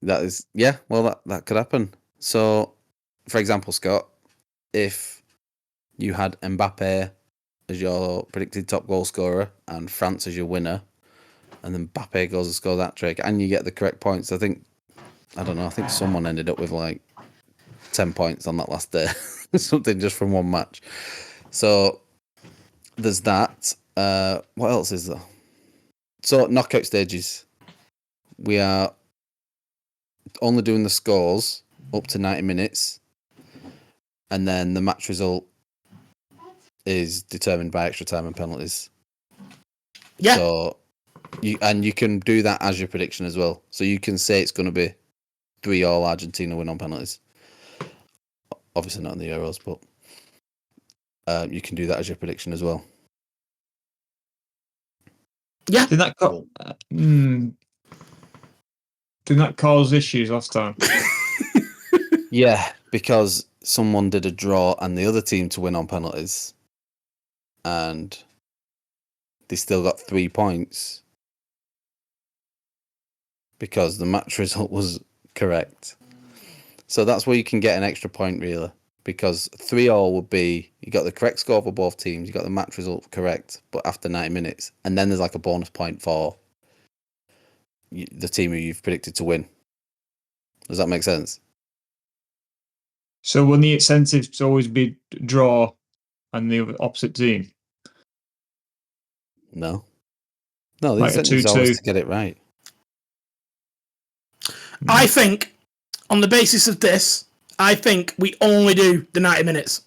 That is, well, that could happen. So, for example, Scott, if you had Mbappe as your predicted top goal scorer and France as your winner, and then Mbappe goes and scores that trick, and you get the correct points, I think someone ended up with like 10 points on that last day. Something just from one match. So, there's that. What else is there? So, knockout stages. We are only doing the scores up to 90 minutes, and then the match result is determined by extra time and penalties. Yeah. So you can do that as your prediction as well. So you can say it's going to be 3-3 Argentina win on penalties. Obviously not in the Euros, but you can do that as your prediction as well. Yeah. didn't that cause issues last time? Yeah, because someone did a draw and the other team to win on penalties, and they still got 3 points because the match result was correct. So that's where you can get an extra point, really, because 3-3 would be you got the correct score for both teams, you got the match result correct, but after 90 minutes, and then there's like a bonus point for the team who you've predicted to win. Does that make sense? So will the incentive to always be draw and the opposite team? No, the Like a incentive is always 2-2. to get it right. I think, on the basis of this, I think we only do the 90 minutes.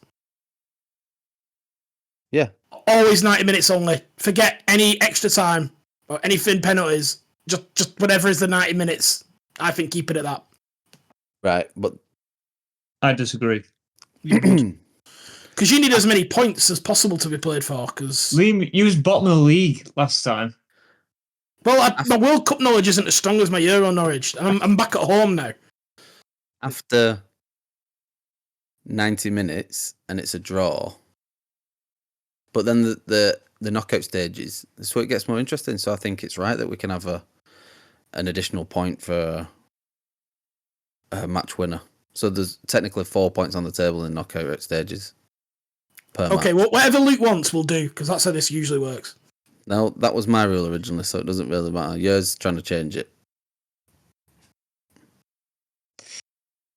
Yeah. Always 90 minutes only. Forget any extra time or anything penalties. Just whatever is the 90 minutes. I think keep it at that. Right, but I disagree. Because you need as many points as possible to be played for. Because Liam, you was bottom of the league last time. well, my World Cup knowledge isn't as strong as my Euro knowledge. I'm back at home now. after 90 minutes and it's a draw, but then the knockout stages, this is where it gets more interesting. So I think it's right that we can have an additional point for a match winner. So there's technically 4 points on the table in knockout stages per Okay, match. well, whatever Luke wants, we'll do, because that's how this usually works. No, that was my rule originally, so it doesn't really matter. Yours trying to change it.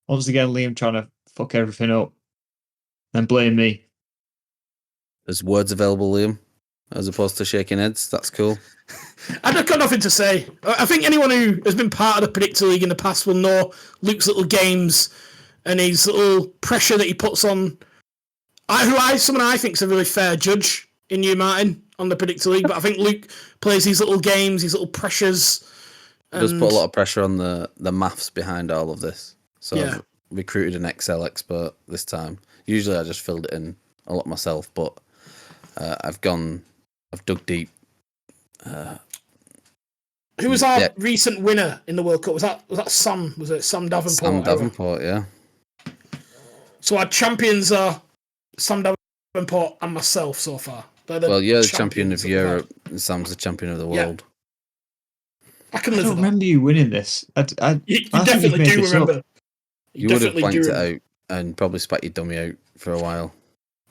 Once again, Liam trying to fuck everything up and blame me. There's words available, Liam. as opposed to shaking heads. That's cool. I've got nothing to say. I think anyone who has been part of the Predictor League in the past will know Luke's little games and his little pressure that he puts on. Someone I think is a really fair judge in you, Martin, on the Predictor League. But I think Luke plays these little games, these little pressures. It does put a lot of pressure on the maths behind all of this. So I've recruited an Excel expert this time. Usually I just filled it in a lot myself, but I've dug deep. Who was our recent winner in the World Cup? Was that Sam? Was it Sam Davenport? Sam Davenport, yeah. So our champions are Sam Davenport and myself so far. Well, you're the champion of Europe, and Sam's the champion of the world. I can live with that. remember you winning this. You definitely do remember. You would have blanked it out and probably spat your dummy out for a while.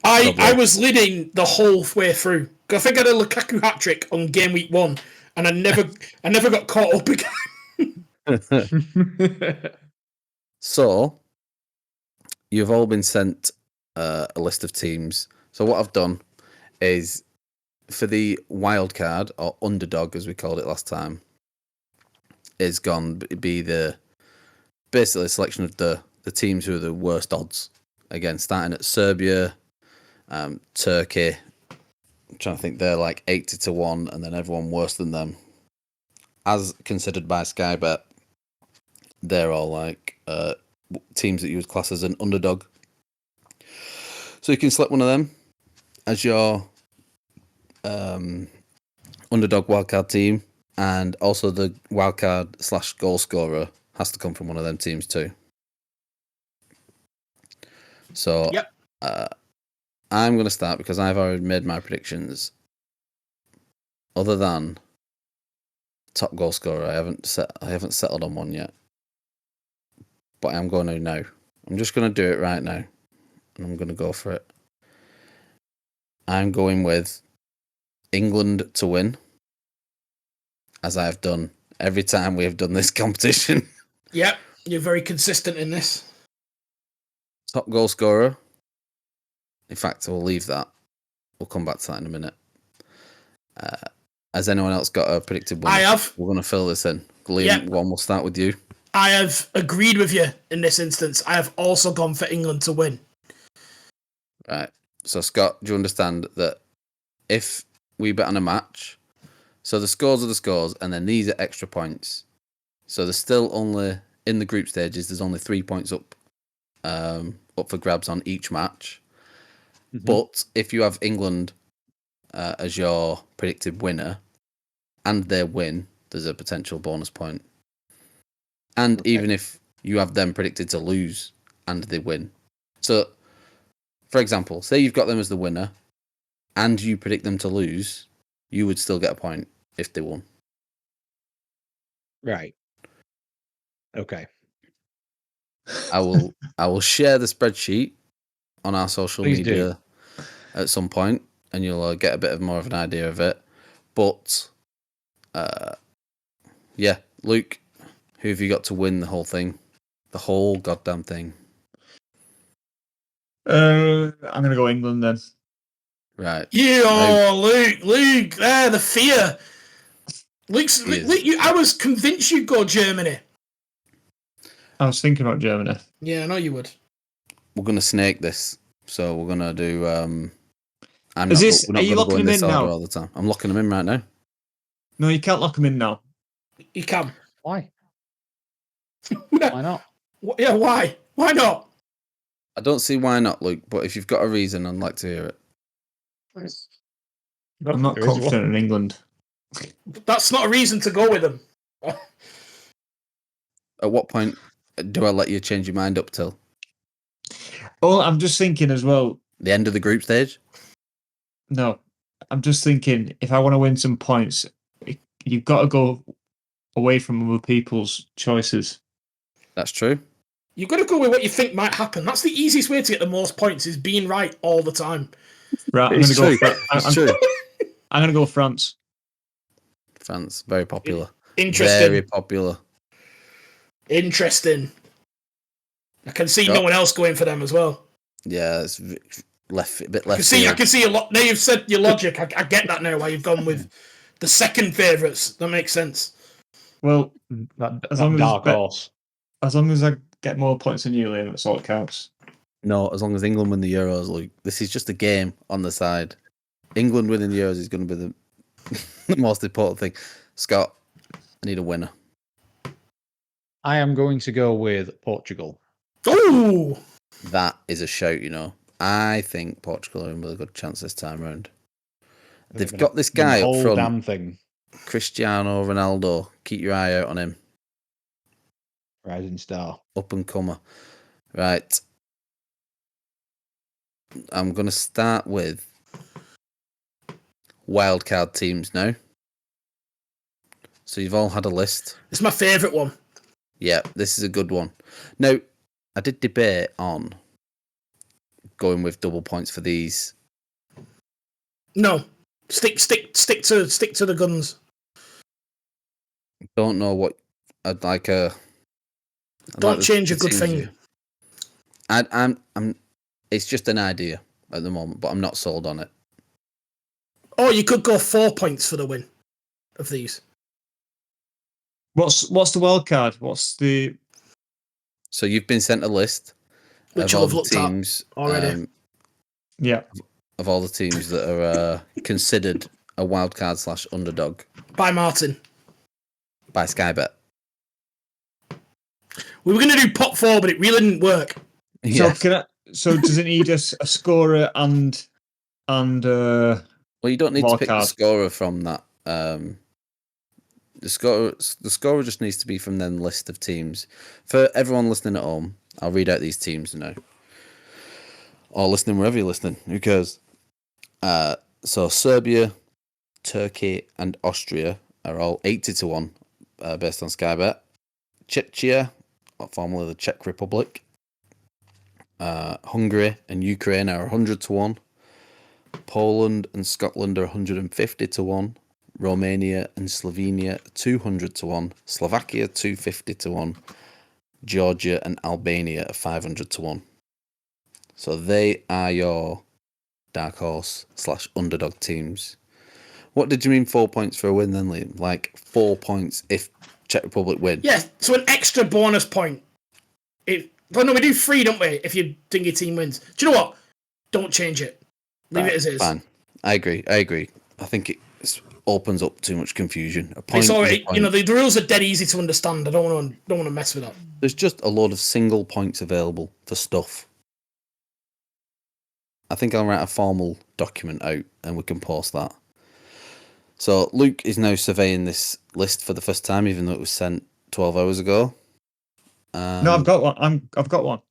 I was leading the whole way through. I think I had a Lukaku hat trick on game week 1, and I never got caught up again. So, you've all been sent a list of teams. So what I've done is, for the wild card, or underdog as we called it last time, is gone be basically a selection of the teams who are the worst odds. Again, starting at Serbia, Turkey. I'm trying to think, they're like 80 to 1, and then everyone worse than them. As considered by Sky Bet, they're all like teams that you would class as an underdog. So you can select one of them as your underdog wildcard team, and also the wildcard / goal scorer has to come from one of them teams too. So I'm going to start because I've already made my predictions. Other than top goal scorer, I haven't settled on one yet. But I am going to now. I'm just going to do it right now. And I'm going to go for it. I'm going with England to win, as I have done every time we have done this competition. Yep, you're very consistent in this. Top goal scorer. In fact, we'll leave that. We'll come back to that in a minute. Has anyone else got a predicted winner? I have. We're going to fill this in. Liam, one, we'll start with you. I have agreed with you in this instance. I have also gone for England to win. Right. So, Scott, do you understand that if we bet on a match, so the scores are the scores, and then these are extra points. So there's still only, in the group stages, there's only 3 points up for grabs on each match. Mm-hmm. But if you have England as your predicted winner, and they win, there's a potential bonus point. And even if you have them predicted to lose and they win. So, for example, say you've got them as the winner and you predict them to lose, you would still get a point if they won. Right. Okay. I will share the spreadsheet on our social Please media at some point, and you'll get a bit more of an idea of it. But, yeah, Luke, who have you got to win the whole thing? The whole goddamn thing. I'm going to go England then. Right. Luke, there, the fear. Luke, I was convinced you'd go Germany. I was thinking about Germany. Yeah, I know you would. We're going to snake this. So we're going to do... are you locking them in now? All the time. I'm locking them in right now. No, you can't lock them in now. You can. Why? Why not? Yeah, why? Why not? I don't see why not, Luke, but if you've got a reason, I'd like to hear it. I'm not confident in England. That's not a reason to go with them. At what point do I let you change your mind up till? Oh, I'm just thinking as well. The end of the group stage? No, I'm just thinking if I want to win some points, you've got to go away from other people's choices. That's true. You've got to go with what you think might happen. That's the easiest way to get the most points, is being right all the time. Right, I'm going to go France. France, very popular. Interesting. Very popular. Interesting. I can see no one else going for them as well. Yeah, a bit I left can field. see a lot. Now you've said your logic. I get that now. Why you've gone with the second favourites? That makes sense. Well, That as long dark horse. as long as I get more points than you, Liam, that's all that counts. No, as long as England win the Euros, Luke. This is just a game on the side. England winning the Euros is going to be the most important thing. Scott, I need a winner. I am going to go with Portugal. Ooh, That is a shout, you know. I think Portugal are in with a good chance this time round. They've They're got gonna this win the guy up whole front, damn thing. Cristiano Ronaldo. Keep your eye out on him. Rising star. Up and comer. Right. I'm going to start with wildcard teams now. So you've all had a list. it's my favourite one. Yeah, this is a good one. Now, I did debate on going with double points for these. No, stick to the guns. Don't know what I'd like a. Don't change a good teams thing. you- I'm. It's just an idea at the moment, but I'm not sold on it. Or you could go 4 points for the win of these. What's the wild card? What's the So you've been sent a list Which of you'll all have the looked at teams already. yeah? of all the teams that are considered a wildcard / underdog By Martin. by Sky Bet. We were going to do pot 4, but it really didn't work. Yeah. So does it need a scorer and Well, you don't need to pick the wildcard? scorer from that. The scorer just needs to be from the list of teams. For everyone listening at home, I'll read out these teams now. Or listening wherever you're listening. Who cares? So Serbia, Turkey, and Austria are all 80-1 based on Sky Bet. Czechia, formerly the Czech Republic. Hungary and Ukraine are 100-1. Poland and Scotland are 150-1. Romania and Slovenia 200-1. Slovakia 250-1. Georgia and Albania are 500-1. So they are your dark horse / underdog teams. What did you mean 4 points for a win then, Liam? Like 4 points if Czech Republic win? Yeah, so an extra bonus point. Well, no, we do 3, don't we, if your dingy team wins. Do you know what? Don't change it. Leave it as is. Fine. I agree. I think it opens up too much confusion. A point It's is a already, point. the rules are dead easy to understand. I don't want to mess with that. There's just a lot of single points available for stuff. I think I'll write a formal document out and we can post that. So Luke is now surveying this list for the first time, even though it was sent 12 hours ago. No, I've got one. I've got one.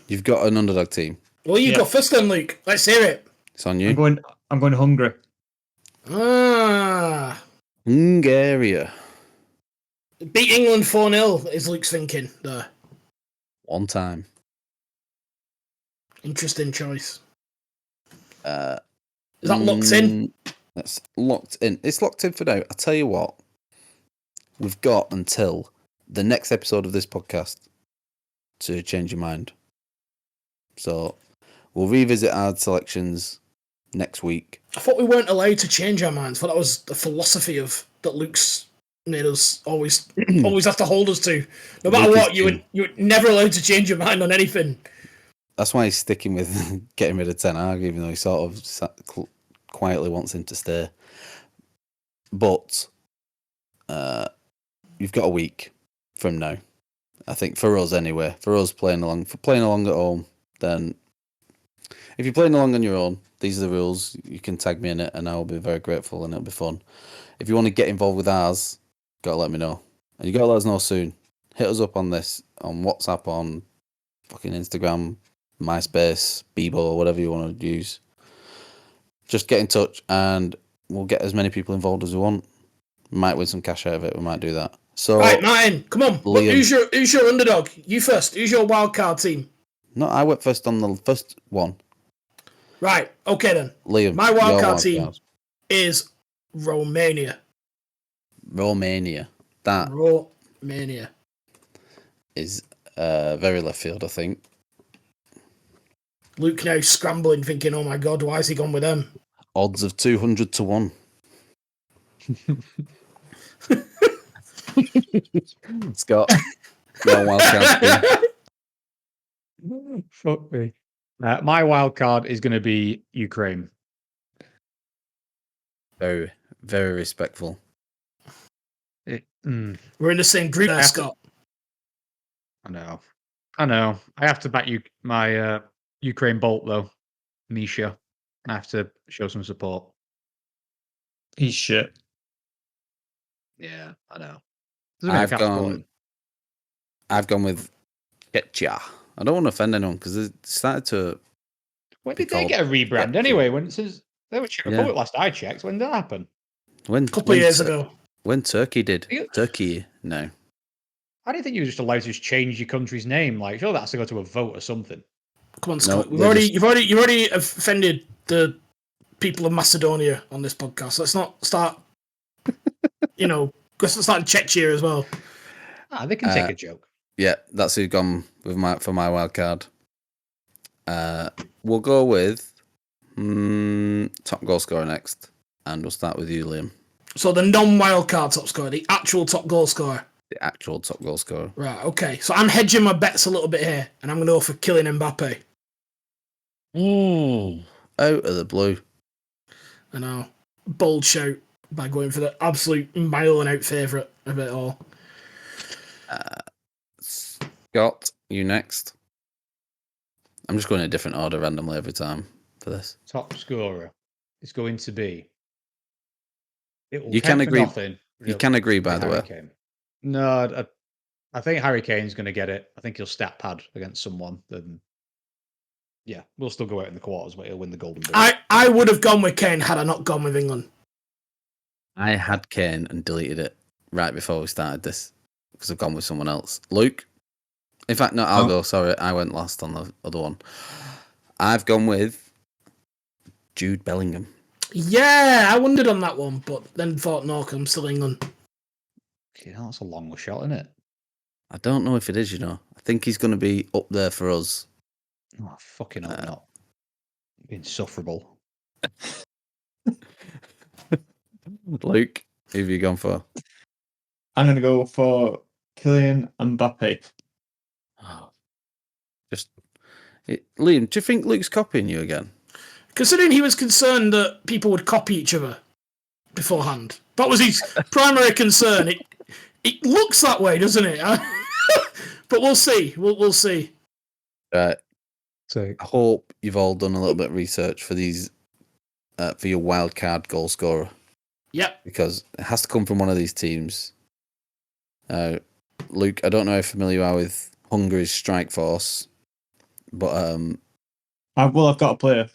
You've got an underdog team. Well, you Yeah. go first then, Luke. Let's hear it. It's on you. I'm going Hungary. Ah, Hungary. beat England 4-0 is Luke's thinking there. One time. Interesting choice. Is Is that locked in? That's locked in. It's locked in for now. I tell you what, we've got until the next episode of this podcast to change your mind. So we'll revisit our selections next week. I thought we weren't allowed to change our minds. I thought that was the philosophy that Luke's made us always have to hold us to. No matter Luke is what, you were never allowed to change your mind on anything. That's why he's sticking with getting rid of Ten Hag, even though he sort of quietly wants him to stay. But you've got a week from now. I think for us anyway, for us playing along at home, then if you're playing along on your own, these are the rules. You can tag me in it and I'll be very grateful and it'll be fun. If you want to get involved with ours, gotta let me know. And you gotta let us know soon. Hit us up on this, on WhatsApp, on fucking Instagram, MySpace, Bebo, whatever you want to use. Just get in touch and we'll get as many people involved as we want. Might win some cash out of it. We might do that. So Right, Martin, come on. Liam. Who's your underdog? You first. Who's your wild card team? No, I went first on the first one. Right, okay then. Liam, My your wild card wild team card. is Romania. Romania. That Romania. is very left field, I think. Luke now scrambling, thinking, "Oh my God, why has he gone with them?" Odds of 200 to 1. Scott, your wild card team. Fuck me. My wild card is going to be Ukraine. Very, very respectful. We're in the same group there, Scott. I know. I have to back you, my Ukraine Bolt though, Misha. I have to show some support. He's shit. Yeah, I know. Doesn't I've gone with Ketcha. I don't want to offend anyone because it started to. When did they get a rebrand Ketcha. anyway? Since they were Czech Republic last I checked. When did that happen? A couple of years ago. When Turkey did. Turkey, no. I didn't think you were just allowed to just change your country's name. Like, sure, that has to go to a vote or something. Come on, Scott. You've already offended the people of Macedonia on this podcast. Let's not start. Let's start Czechia as well. They can take a joke. Yeah, that's who's gone with for my wild card. We'll go with top goal scorer next, and we'll start with you, Liam. So the non-wild card top scorer, the actual top goal scorer. The actual top goal scorer. Right. Okay. So I'm hedging my bets a little bit here, and I'm going to go for Kylian Mbappe. Out of the blue. I know. Bold shout by going for the absolute mile and out favourite of it all. Scott, you next. I'm just going in a different order randomly every time for this. Top scorer is going to be. You can agree. You can agree, by the way. Kane. No, I think Harry Kane's going to get it. I think he'll stat pad against someone. Then, yeah, we'll still go out in the quarters, but he'll win the Golden Boot. I would have gone with Kane had I not gone with England. I had Kane and deleted it right before we started this because I've gone with someone else. Luke? In fact, no, I'll go. Sorry, I went last on the other one. I've gone with Jude Bellingham. Yeah, I wondered on that one, but then thought, no, 'cause I'm still England. Okay, that's a long shot, isn't it? I don't know if it is, I think he's going to be up there for us. Oh, fucking hell, not. Insufferable. Luke, who have you gone for? I'm going to go for Kylian Mbappe. Liam, do you think Luke's copying you again? Considering he was concerned that people would copy each other beforehand. That was his primary concern. It looks that way, doesn't it? But we'll see. We'll see. Right. So I hope you've all done a little bit of research for these, for your wild card goal scorer. Yep. Because it has to come from one of these teams. Luke, I don't know how familiar you are with Hungary's strike force, but I've got a player.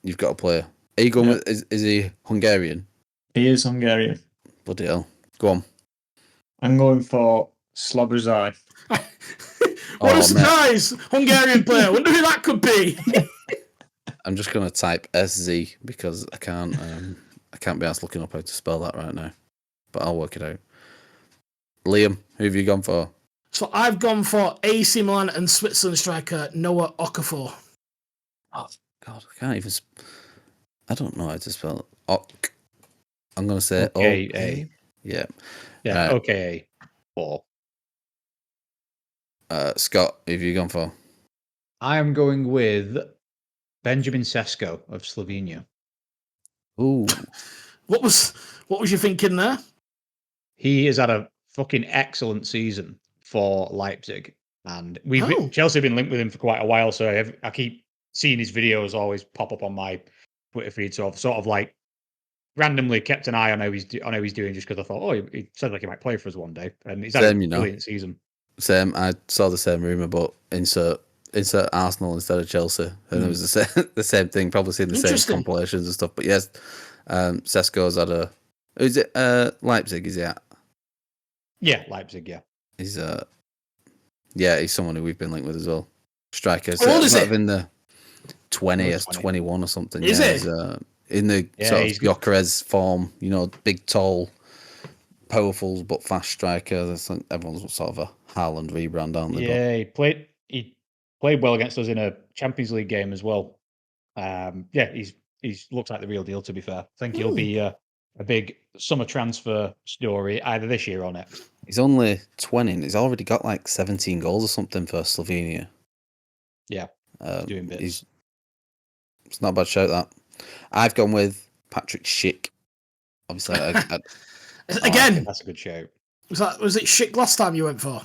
You've got a player. Are you going with? Is he Hungarian? He is Hungarian. Bloody hell! Go on. I'm going for Slobozai. What a surprise! Hungarian player. I wonder who that could be. I'm just going to type SZ because I can't be asked looking up how to spell that right now. But I'll work it out. Liam, who have you gone for? So I've gone for AC Milan and Switzerland striker Noah Okafor. Oh God, I can't even. I don't know how to spell Ok. I'm going to say Okay. Yeah. Yeah. Okay. 4. Scott, who have you gone for? I am going with Benjamin Sesko of Slovenia. Ooh. What was you thinking there? He has had a fucking excellent season for Leipzig, and Chelsea have been linked with him for quite a while. So I keep seeing his videos always pop up on my Twitter feed. So I've sort of like randomly kept an eye on how he's doing, just because I thought, he sounds like he might play for us one day, and he's had a brilliant season. Same. I saw the same rumor, but insert Arsenal instead of Chelsea, and it was the same thing. Probably seen the same compilations and stuff. But yes, Sesko's had a. Is it Leipzig? Is he at? Yeah, Leipzig. Yeah, he's he's someone who we've been linked with as well. Striker. How old is he? In the 20 or 21 or something. Is he? He's, in the sort of Gyökeres form, big, tall, powerful but fast striker. Everyone's sort of a Haaland rebrand, aren't they? Yeah, he played well against us in a Champions League game as well. He's looks like the real deal. To be fair, I think he'll be a big summer transfer story either this year or next. He's only 20 and he's already got like 17 goals or something for Slovenia. Yeah, doing bits. It's not a bad shout, that. I've gone with Patrick Schick. Obviously, again, that's a good shout. Was it Schick last time you went for?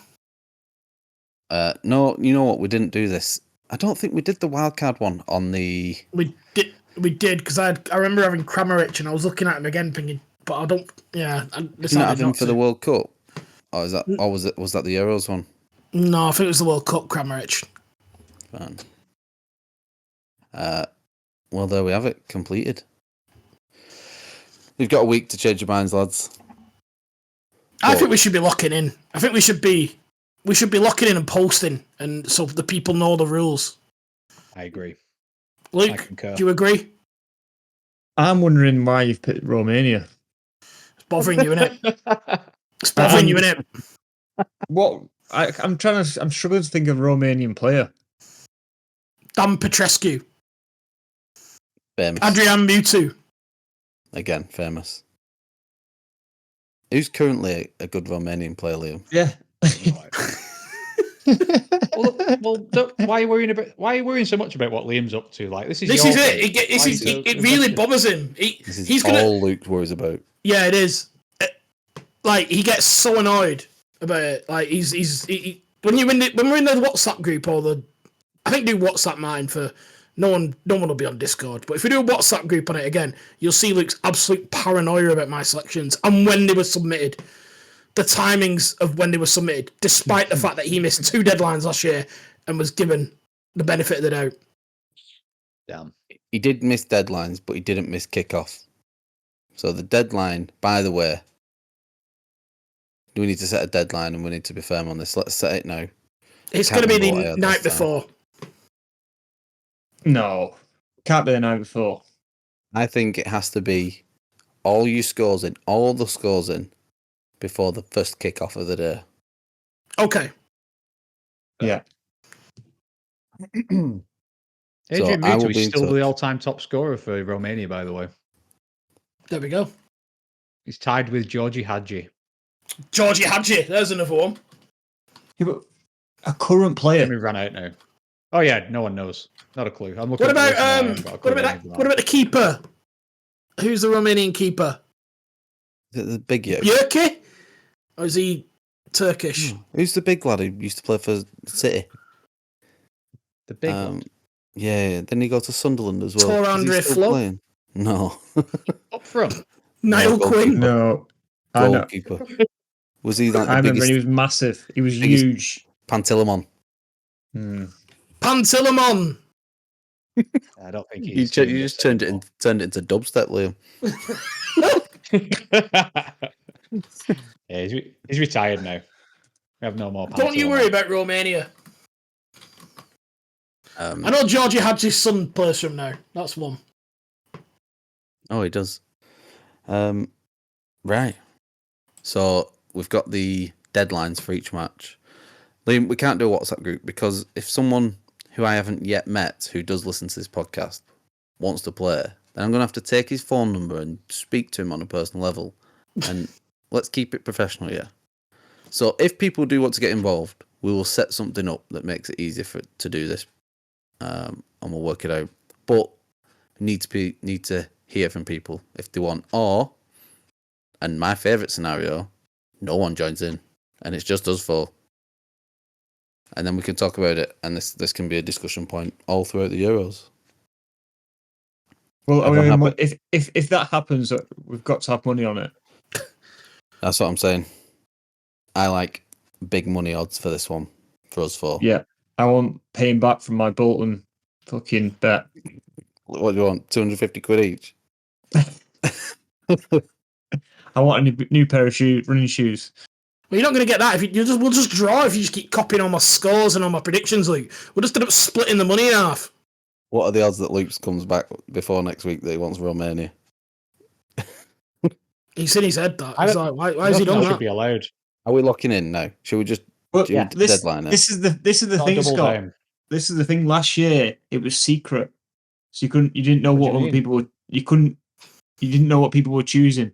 No, you know what? We didn't do this. I don't think we did the wildcard one on the. We did because I remember having Kramaric and I was looking at him again thinking, but I don't. Yeah, I Did you decided not have him not for to. the World Cup? Or was that the Euros one? No, I think it was the World Cup Kramaric. Fine. Well, there we have it. Completed. You've got a week to change your minds, lads. I think we should be locking in. I think we should be locking in and posting, and so the people know the rules. I agree. Luke, do you agree? I'm wondering why you've picked Romania. It's bothering you, innit? It's bothering you, innit? What? I'm struggling to think of a Romanian player. Dan Petrescu. Famous. Adrian Mutu. Again, famous. Who's currently a good Romanian player, Liam? Yeah. Why are you worrying so much about what Liam's up to? Like this is it. It really bothers him. He's gonna. All Luke worries about. Yeah, it is. Like he gets so annoyed about it. Like when we're in the WhatsApp group I think do WhatsApp mine for no one will be on Discord. But if we do a WhatsApp group on it again, you'll see Luke's absolute paranoia about my selections and when they were submitted. The timings of when they were submitted, despite the fact that he missed 2 deadlines last year and was given the benefit of the doubt. Damn. He did miss deadlines, but he didn't miss kickoff. So the deadline, by the way, we need to set a deadline and we need to be firm on this. Let's set it now. It's going to be the night before. No, can't be the night before. I think it has to be all the scores in before the first kickoff of the day. Okay. Yeah. Adrian Mutu is still the all-time top scorer for Romania, by the way. There we go. He's tied with Georgie Hadji. Georgie Hadji, there's another one. Yeah, but a current player. We ran out now. Oh yeah, no one knows. Not a clue. I'm looking. What about the keeper? Who's the Romanian keeper? The big yo. Bjerke? Or is he Turkish? Who's the big lad who used to play for City? The big one. Yeah, then he go to Sunderland as well. Tor-Andre Flo? No. Up front. Niall Quinn? No. Goalkeeper. Was he like the I remember biggest? he was massive. He was huge. Pantilimon. Pantilimon! I don't think You just turned it into dubstep, Liam. Yeah, he's retired now. We have no more. Don't you worry about Romania. I know Georgie Hadji's son plays from now. That's one. Oh, he does. Right. So we've got the deadlines for each match. Liam, we can't do a WhatsApp group because if someone who I haven't yet met who does listen to this podcast wants to play, then I'm going to have to take his phone number and speak to him on a personal level. And let's keep it professional here. So if people do want to get involved, we will set something up that makes it easier to do this, and we'll work it out. But need to hear from people if they want. Or, and my favourite scenario, no one joins in, and it's just us four. And then we can talk about it, and this can be a discussion point all throughout the Euros. Well, if that happens, we've got to have money on it. That's what I'm saying. I like big money odds for this one, for us four. Yeah, I want paying back from my Bolton fucking bet. What do you want? 250 quid each? I want a new pair of running shoes. Well, you're not going to get that. We'll just draw if you just keep copying all my scores and all my predictions, Luke. We'll just end up splitting the money in half. What are the odds that Luke comes back before next week that he wants Romania? He's in his head that. He's like, why has he done that? Should be allowed. Are we locking in now? Should we just deadline it? This is the thing, Scott. this is the thing. Last year it was secret, so you didn't know What what do you other mean? people were. You didn't know what people were choosing.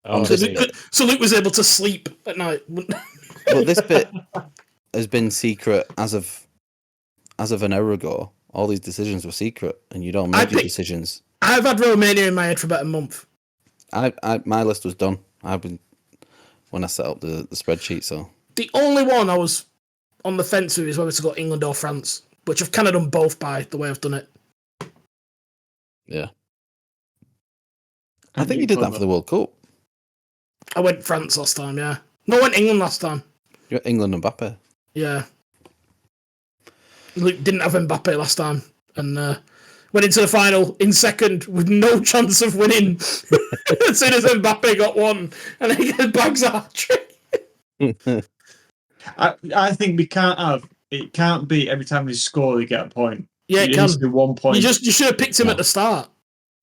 Oh, On So this I see. bit. Luke was able to sleep at night. But this bit has been secret as of an hour ago. All these decisions were secret, and you don't make your decisions. I've had Romania in my head for about a month. My list was done. When I set up the spreadsheet. So The only one I was on the fence with is whether to go England or France, which I've kind of done both by the way I've done it. yeah, I think you did that for the World Cup. I went France last time, yeah. No, I went England last time. You're England and Mbappe. Yeah. Luke didn't have Mbappe last time and went into the final in second with no chance of winning as soon as Mbappe got one and then he bags a hat-trick. I think we can't have. It can't be every time they score they get a point. Yeah, it needs can. to be 1 point. You should have picked him No. at the start.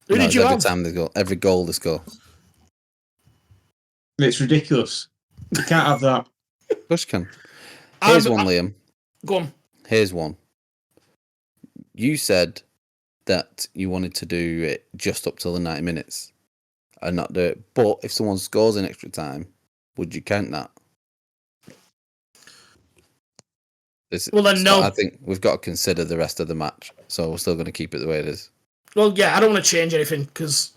Who No, did it's you every have? time they go, every goal they score. It's ridiculous. You can't have that. Of course you can. Here's one, Liam. Go on. Here's one. You said that you wanted to do it just up till the 90 minutes and not do it. But if someone scores in extra time, would you count that? Well, then no. I think we've got to consider the rest of the match. So we're still going to keep it the way it is. Well, yeah, I don't want to change anything because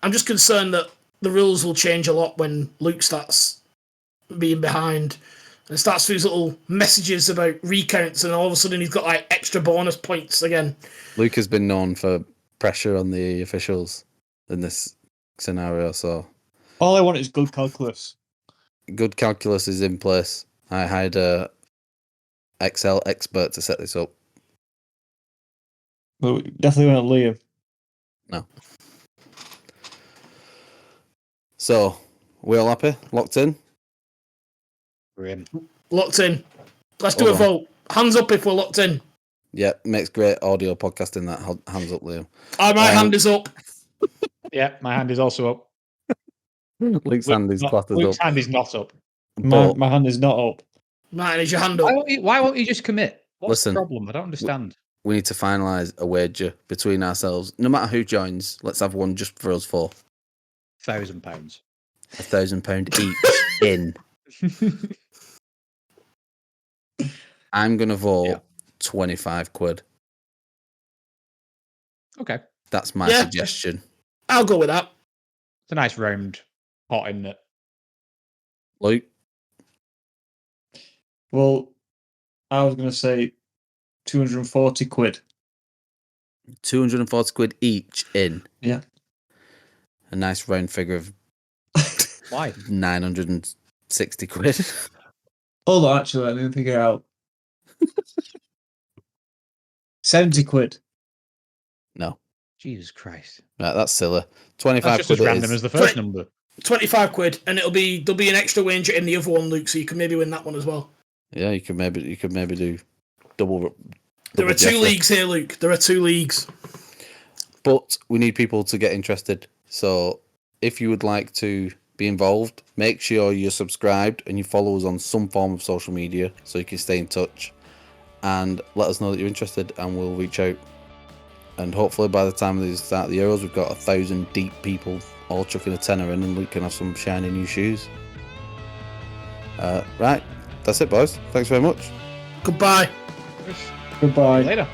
I'm just concerned that the rules will change a lot when Luke starts being behind and starts these little messages about recounts, and all of a sudden he's got like extra bonus points again. Luke has been known for pressure on the officials in this scenario, so All I want is good calculus. good calculus is in place. I hired a Excel expert to set this up. But we definitely want Liam. No. So, we all happy? Locked in? We're in. Locked in. Let's do a Hold on. vote. Hands up if we're locked in. Yeah, makes great audio podcasting that. Hands up, Liam. My hand is up. Yeah, my hand is also up. Luke's hand is clapped as Luke's up. hand is not up. But My hand is not up. Martin, is your hand up? Why won't you just commit? What's Listen. the problem? I don't understand. we need to finalise a wager between ourselves. No matter who joins, let's have one just for us four. £1,000. £1,000 each in. I'm going to vote 25 quid. Okay. That's my Yeah. suggestion. I'll go with that. It's a nice round pot, isn't it? Luke? Well, I was going to say 240 quid. 240 quid each in. Yeah. A nice round figure of Why? 960 quid. Hold on, actually, let me figure it out. 70 quid. No. Jesus Christ. Right, that's silly. 25 That's just quid as it random is. as the first number. 25 quid, and there'll be an extra wager in the other one, Luke, so you can maybe win that one as well. Yeah, you could maybe do double. There are two Jeffrey. leagues here, Luke. There are two leagues. But we need people to get interested. So if you would like to be involved, make sure you're subscribed and you follow us on some form of social media so you can stay in touch and let us know that you're interested, and we'll reach out. And hopefully by the time they start the Euros, we've got 1,000 deep people all chucking a tenner in, and Luke can have some shiny new shoes. Right, that's it, boys. Thanks very much. Goodbye. Goodbye. Later.